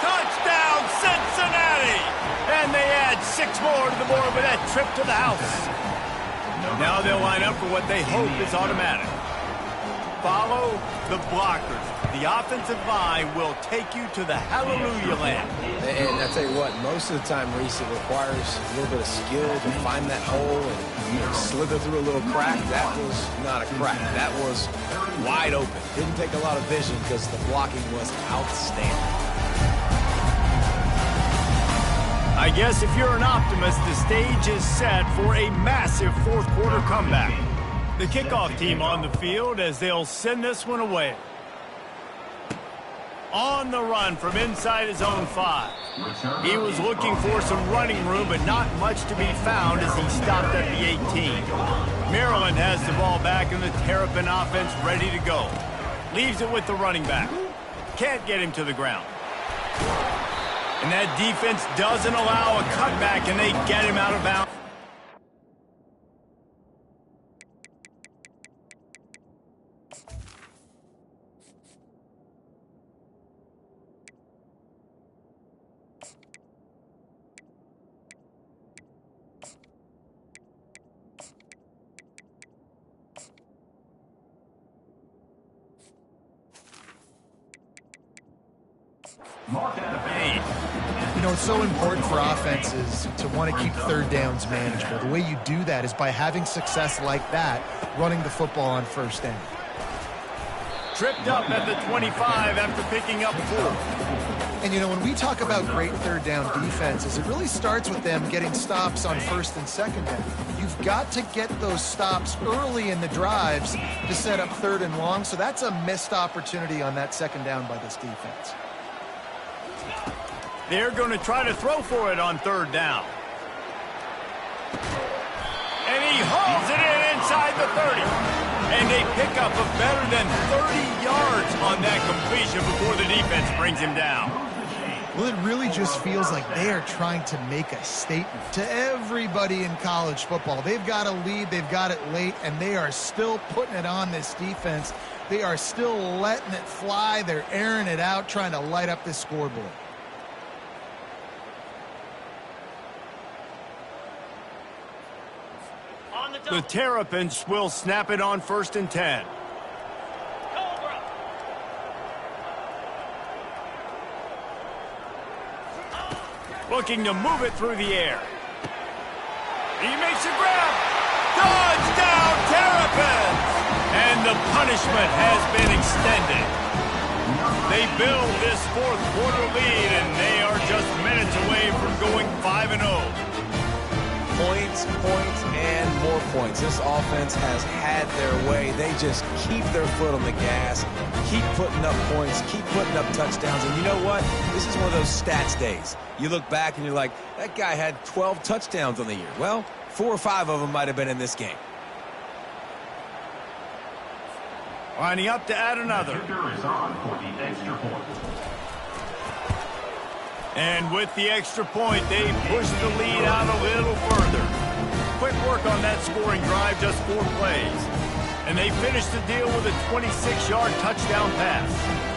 S1: Touchdown, Cincinnati! And they add 6 more to the board with that trip to the house. Now they'll line up for what they hope is automatic. Follow the blockers. The offensive line will take you to the hallelujah land.
S2: And I tell you what, most of the time, Reese, it requires a little bit of skill to find that hole and slither through a little crack. That was not a crack. That was wide open. Didn't take a lot of vision because the blocking was outstanding.
S1: I guess if you're an optimist, the stage is set for a massive 4th quarter comeback. The kickoff team on the field as they'll send this one away. On the run from inside his own 5. He was looking for some running room, but not much to be found as he stopped at the 18. Maryland has the ball back and the Terrapin offense ready to go. Leaves it with the running back. Can't get him to the ground. And that defense doesn't allow a cutback, and they get him out of bounds.
S3: You know, it's so important for offenses to want to keep 3rd downs manageable. The way you do that is by having success like that, running the football on 1st down.
S1: Tripped up at the 25 after picking up 4.
S3: And, you know, when we talk about great 3rd down defenses, it really starts with them getting stops on 1st and 2nd down. You've got to get those stops early in the drives to set up 3rd and long, so that's a missed opportunity on that 2nd down by this defense.
S1: They're going to try to throw for it on 3rd down. And he hauls it in inside the 30. And they pick up a better than 30 yards on that completion before the defense brings him down.
S3: Well, it really just feels like they are trying to make a statement to everybody in college football. They've got a lead, they've got it late, and they are still putting it on this defense. They are still letting it fly. They're airing it out, trying to light up this scoreboard.
S1: The Terrapins will snap it on 1st and 10. Looking to move it through the air. He makes a grab. Touchdown, Terrapins! And the punishment has been extended. They build this fourth quarter lead, and they are just minutes away from going 5-0.
S2: Points, points, and more points. This offense has had their way. They just keep their foot on the gas, keep putting up points, keep putting up touchdowns. And you know what? This is one of those stats days. You look back and you're like, that guy had 12 touchdowns on the year. Well, 4 or 5 of them might have been in this game.
S1: Lining up to add another.
S5: The kicker is on for the extra point.
S1: And with the extra point, they push the lead out a little further. Quick work on that scoring drive, just 4 plays. And they finish the deal with a 26-yard touchdown pass.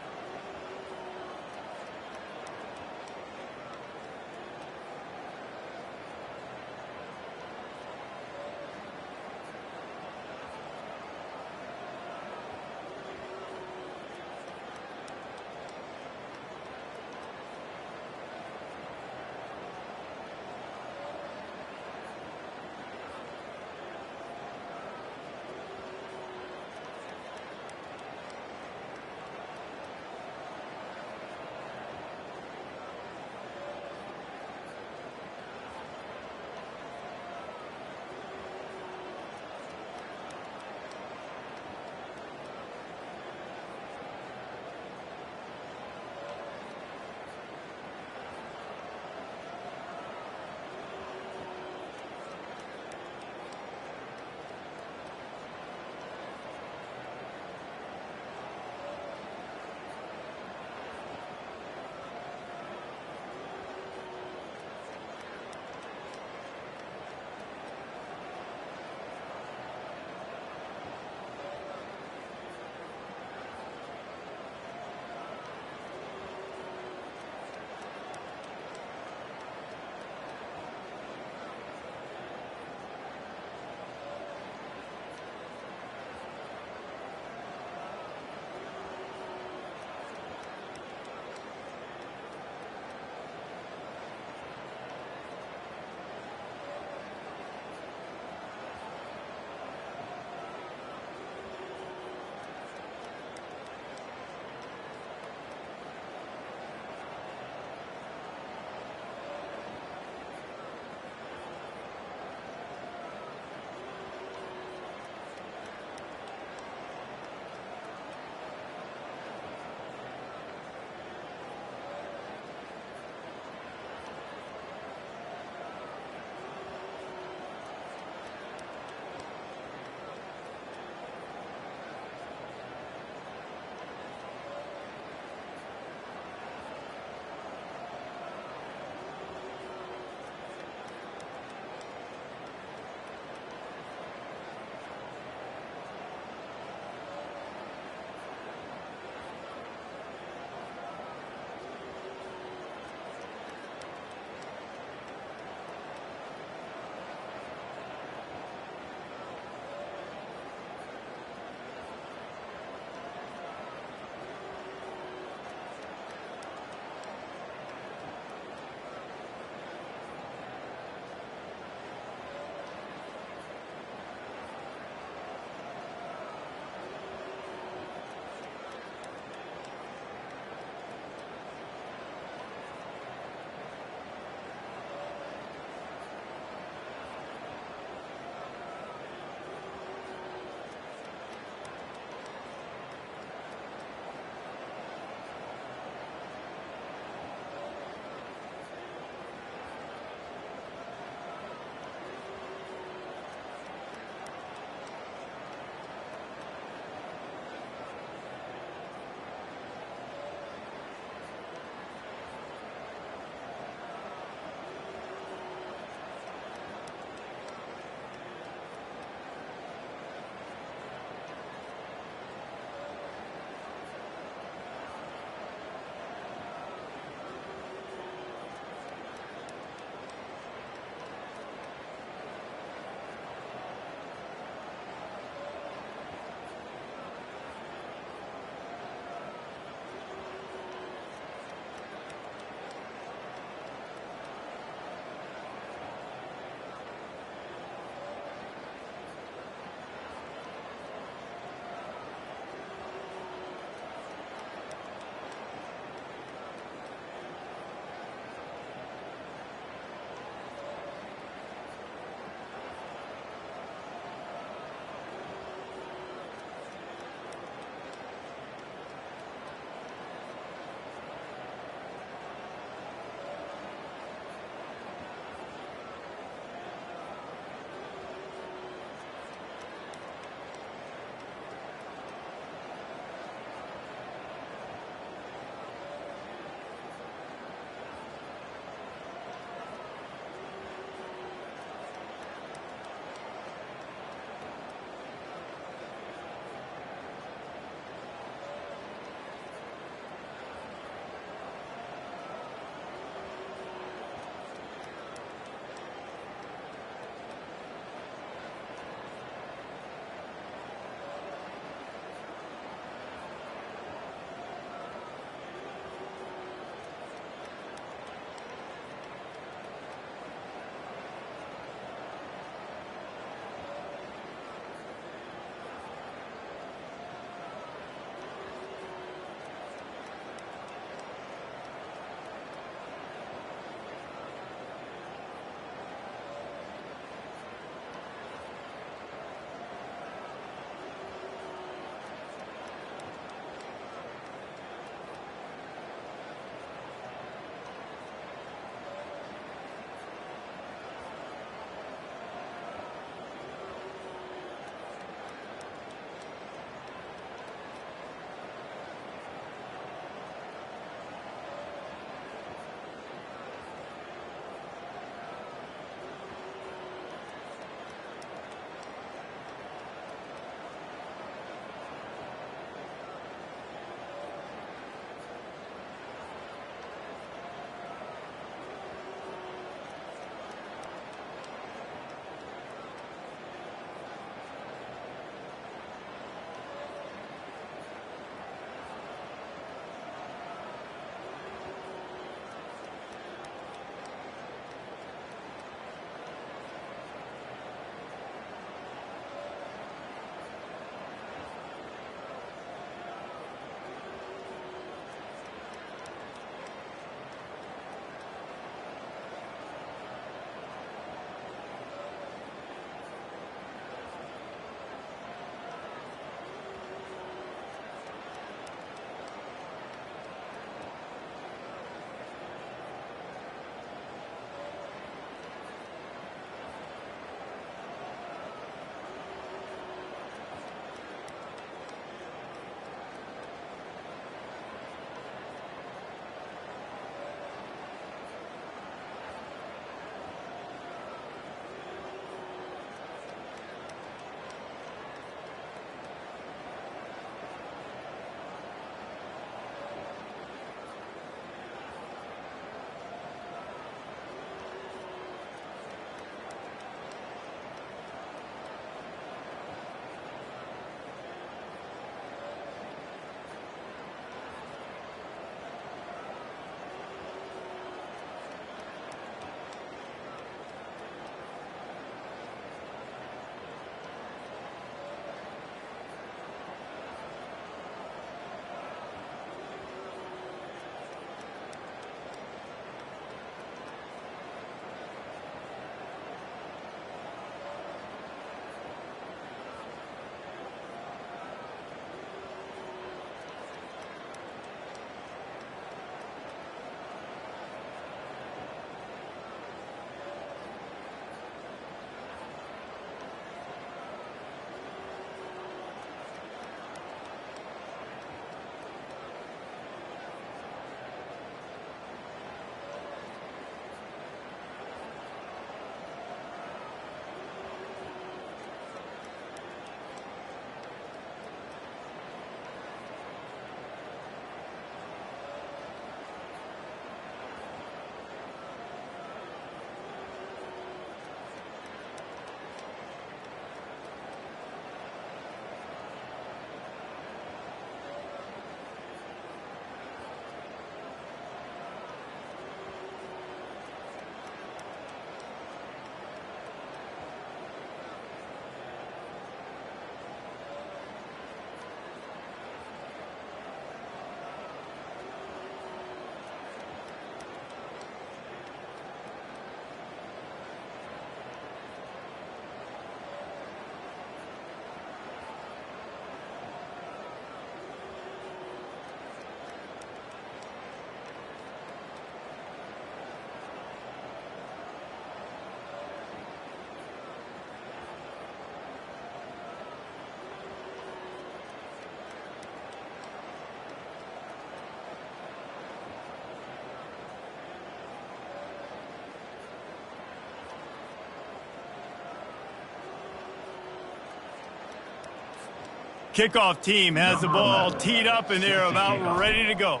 S1: Kickoff team has the ball teed up, and they're about ready to go.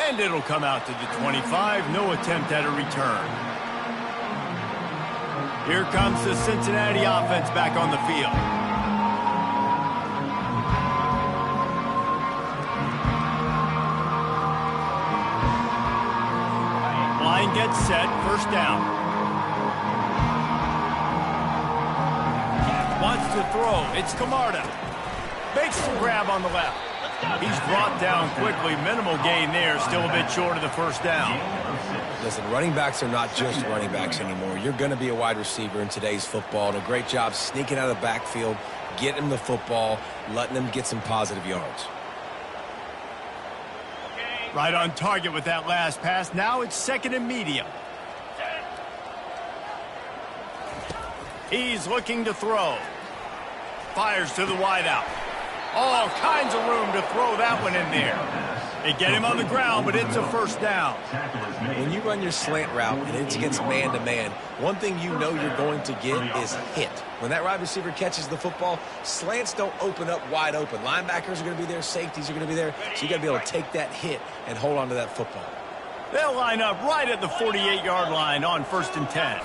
S1: And it'll come out to the 25. No attempt at a return. Here comes the Cincinnati offense back on the field. Line gets set. First down. Wants to throw. It's Camarda. Makes the grab on the left. He's brought down quickly. Minimal gain there. Still a bit short of the first down.
S2: Listen, running backs are not just running backs anymore. You're going to be a wide receiver in today's football. And a great job sneaking out of the backfield, getting him the football, letting him get some positive yards.
S1: Right on target with that last pass. Now it's second and medium. He's looking to throw. Fires to the wideout. All kinds of room to throw that one in there. They get him on the ground, but it's a first down.
S2: When you run your slant route and it's against man-to-man, one thing you know you're going to get is hit. When that wide receiver catches the football, slants don't open up wide open. Linebackers are going to be there. Safeties are going to be there. So you got to be able to take that hit and hold on to that football.
S1: They'll line up right at the 48-yard line on 1st and 10.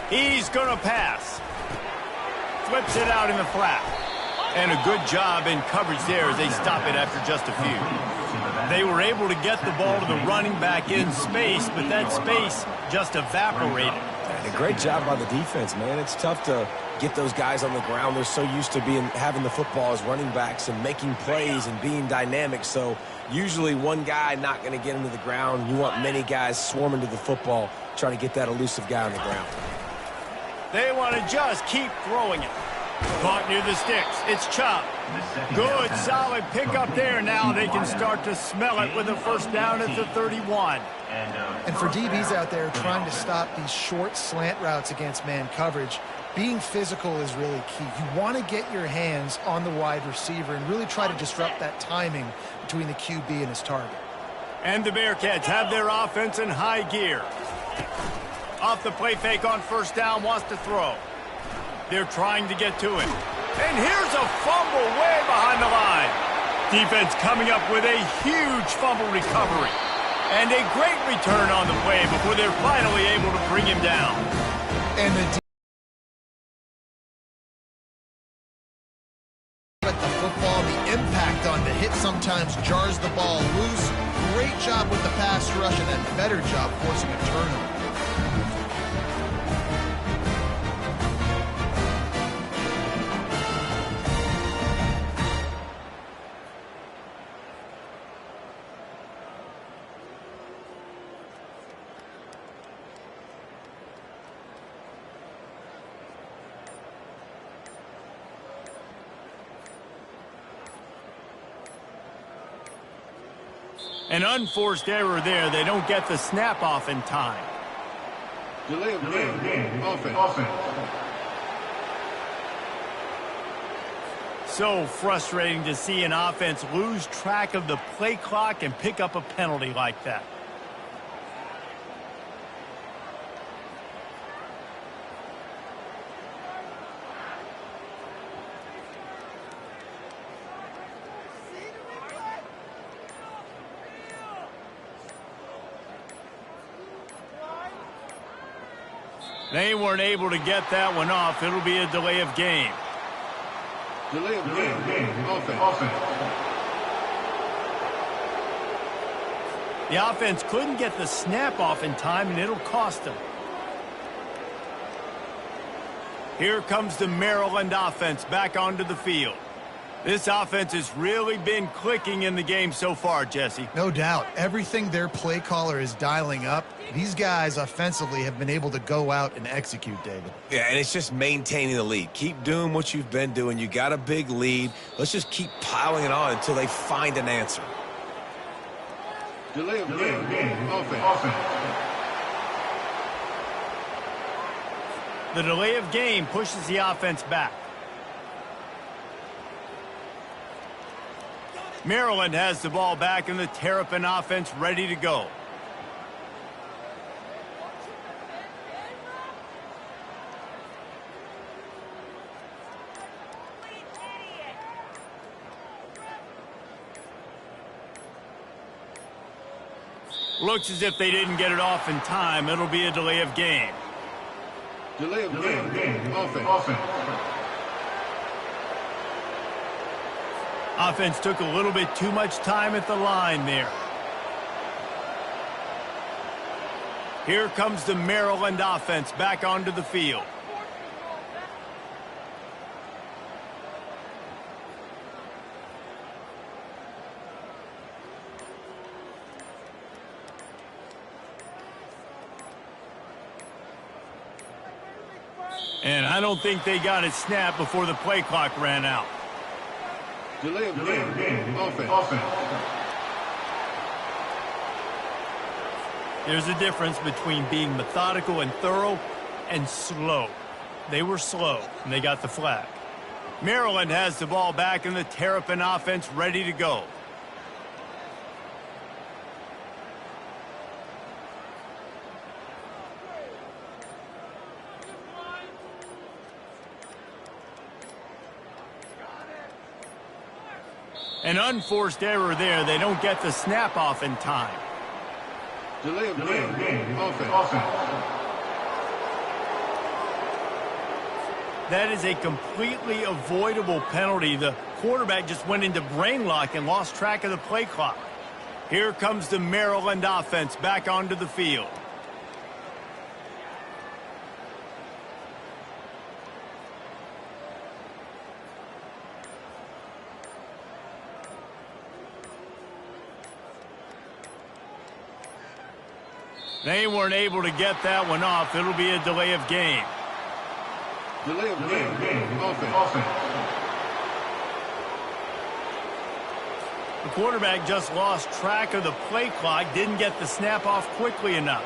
S1: He's going to pass. Flips it out in the flat. And a good job in coverage there as they stop it after just a few. They were able to get the ball to the running back in space, but that space just evaporated.
S2: And a great job by the defense, man. It's tough to get those guys on the ground. They're so used to having the football as running backs and making plays and being dynamic. So usually one guy not going to get him to the ground. You want many guys swarming to the football, trying to get that elusive guy on the ground.
S1: They want to just keep throwing it. Caught near the sticks. It's Chubb. Good, solid pickup there. Now they can start to smell it with a first down at the 31.
S3: And for DBs out there trying to stop these short slant routes against man coverage, being physical is really key. You want to get your hands on the wide receiver and really try to disrupt that timing between the QB and his target.
S1: And the Bearcats have their offense in high gear. Off the play fake on first down, wants to throw. They're trying to get to him. And here's a fumble way behind the line. Defense coming up with a huge fumble recovery. And a great return on the play before they're finally able to bring him down.
S3: And the football, the impact on the hit sometimes jars the ball loose. Great job with the pass rush and then better job forcing a turnover.
S1: An unforced error there. They don't get the snap off in time.
S6: Delay of game. Offense.
S1: So frustrating to see an offense lose track of the play clock and pick up a penalty like that. They weren't able to get that one off. It'll be a delay of game.
S6: Delay of game. Offense.
S1: The offense couldn't get the snap off in time, and it'll cost them. Here comes the Maryland offense back onto the field. This offense has really been clicking in the game so far, Jesse.
S3: No doubt. Everything their play caller is dialing up, these guys offensively have been able to go out and execute, David.
S2: Yeah, and it's just maintaining the lead. Keep doing what you've been doing. You got a big lead. Let's just keep piling it on until they find an answer.
S6: Delay of game. Offense.
S1: The delay of game pushes the offense back. Maryland has the ball back, and the Terrapin offense ready to go. Looks as if they didn't get it off in time. It'll be a delay of game.
S6: Delay of game. Offense.
S1: Offense took a little bit too much time at the line there. Here comes the Maryland offense back onto the field. And I don't think they got it snapped before the play clock ran out.
S6: Delay of game. Offense.
S1: There's a difference between being methodical and thorough and slow. They were slow, and they got the flag. Maryland has the ball back in the Terrapin offense ready to go. An unforced error there. They don't get the snap off in time.
S6: Delay of game. Offense.
S1: That is a completely avoidable penalty. The quarterback just went into brain lock and lost track of the play clock. Here comes the Maryland offense back onto the field. They weren't able to get that one off. It'll be a delay of game.
S6: Delay of game. Offense.
S1: The quarterback just lost track of the play clock, didn't get the snap off quickly enough.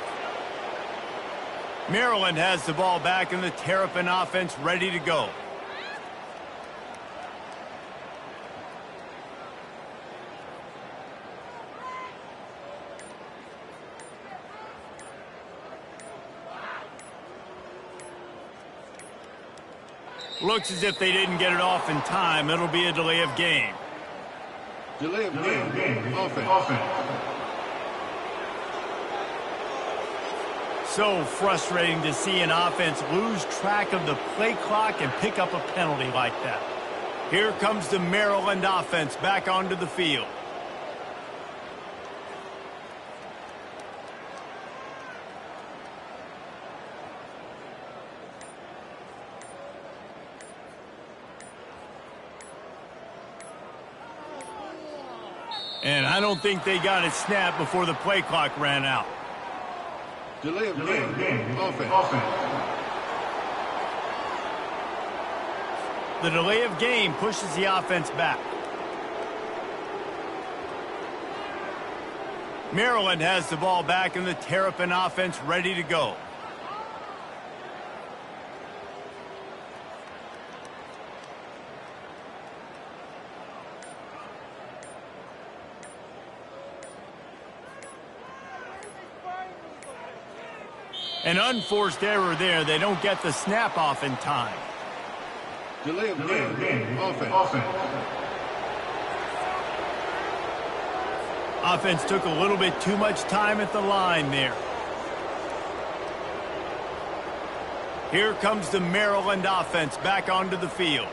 S1: Maryland has the ball back in the Terrapin offense ready to go. Looks as if they didn't get it off in time. It'll be a delay of game.
S6: Delay of game. Offense.
S1: So frustrating to see an offense lose track of the play clock and pick up a penalty like that. Here comes the Maryland offense back onto the field. And I don't think they got it snapped before the play clock ran out.
S6: Delay of game. Offense.
S1: The delay of game pushes the offense back. Maryland has the ball back in the Terrapin offense ready to go. An unforced error there. They don't get the snap off in time.
S6: Delay of game. Offense.
S1: Offense took a little bit too much time at the line there. Here comes the Maryland offense back onto the field.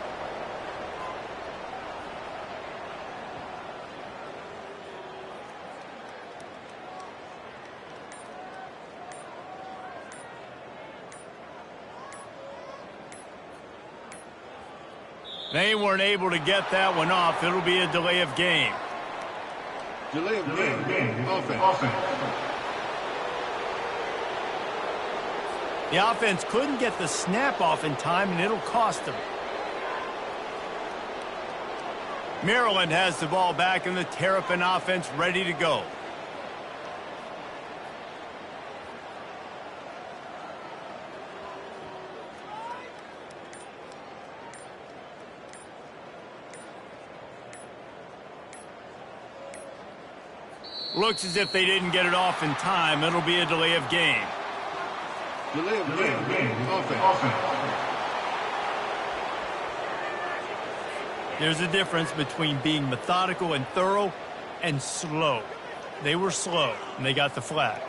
S1: They weren't able to get that one off. It'll be a delay of game.
S6: Delay of game. Offense.
S1: The offense couldn't get the snap off in time, and it'll cost them. Maryland has the ball back in the Terrapin offense ready to go. Looks as if they didn't get it off in time. It'll be a delay of game.
S6: Delay of game. Offense.
S1: There's a difference between being methodical and thorough and slow. They were slow, and they got the flag.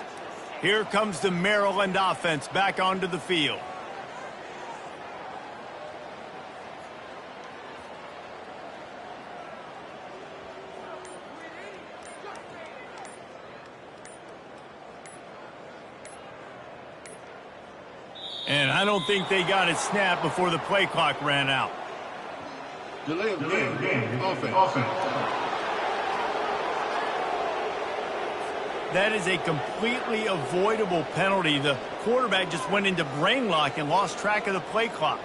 S1: Here comes the Maryland offense back onto the field. And I don't think they got it snapped before the play clock ran out.
S6: Delay of game. Offense.
S1: That is a completely avoidable penalty. The quarterback just went into brain lock and lost track of the play clock.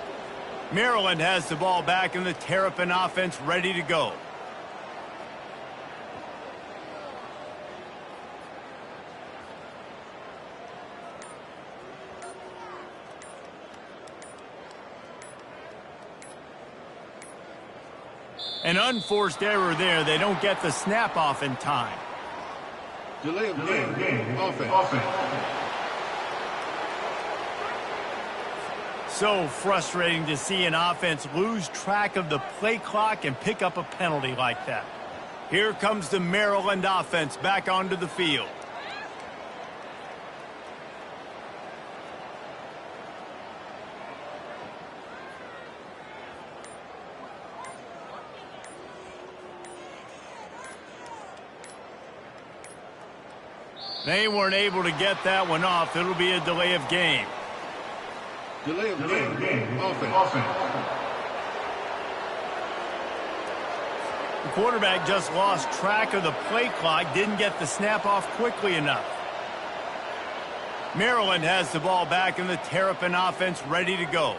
S1: Maryland has the ball back and the Terrapin offense ready to go. An unforced error there. They don't get the snap off in time.
S6: Delay of game. Offense.
S1: So frustrating to see an offense lose track of the play clock and pick up a penalty like that. Here comes the Maryland offense back onto the field. They weren't able to get that one off. It'll be a delay of game.
S6: Delay of game. Offense.
S1: The quarterback just lost track of the play clock, didn't get the snap off quickly enough. Maryland has the ball back and the Terrapin offense ready to go.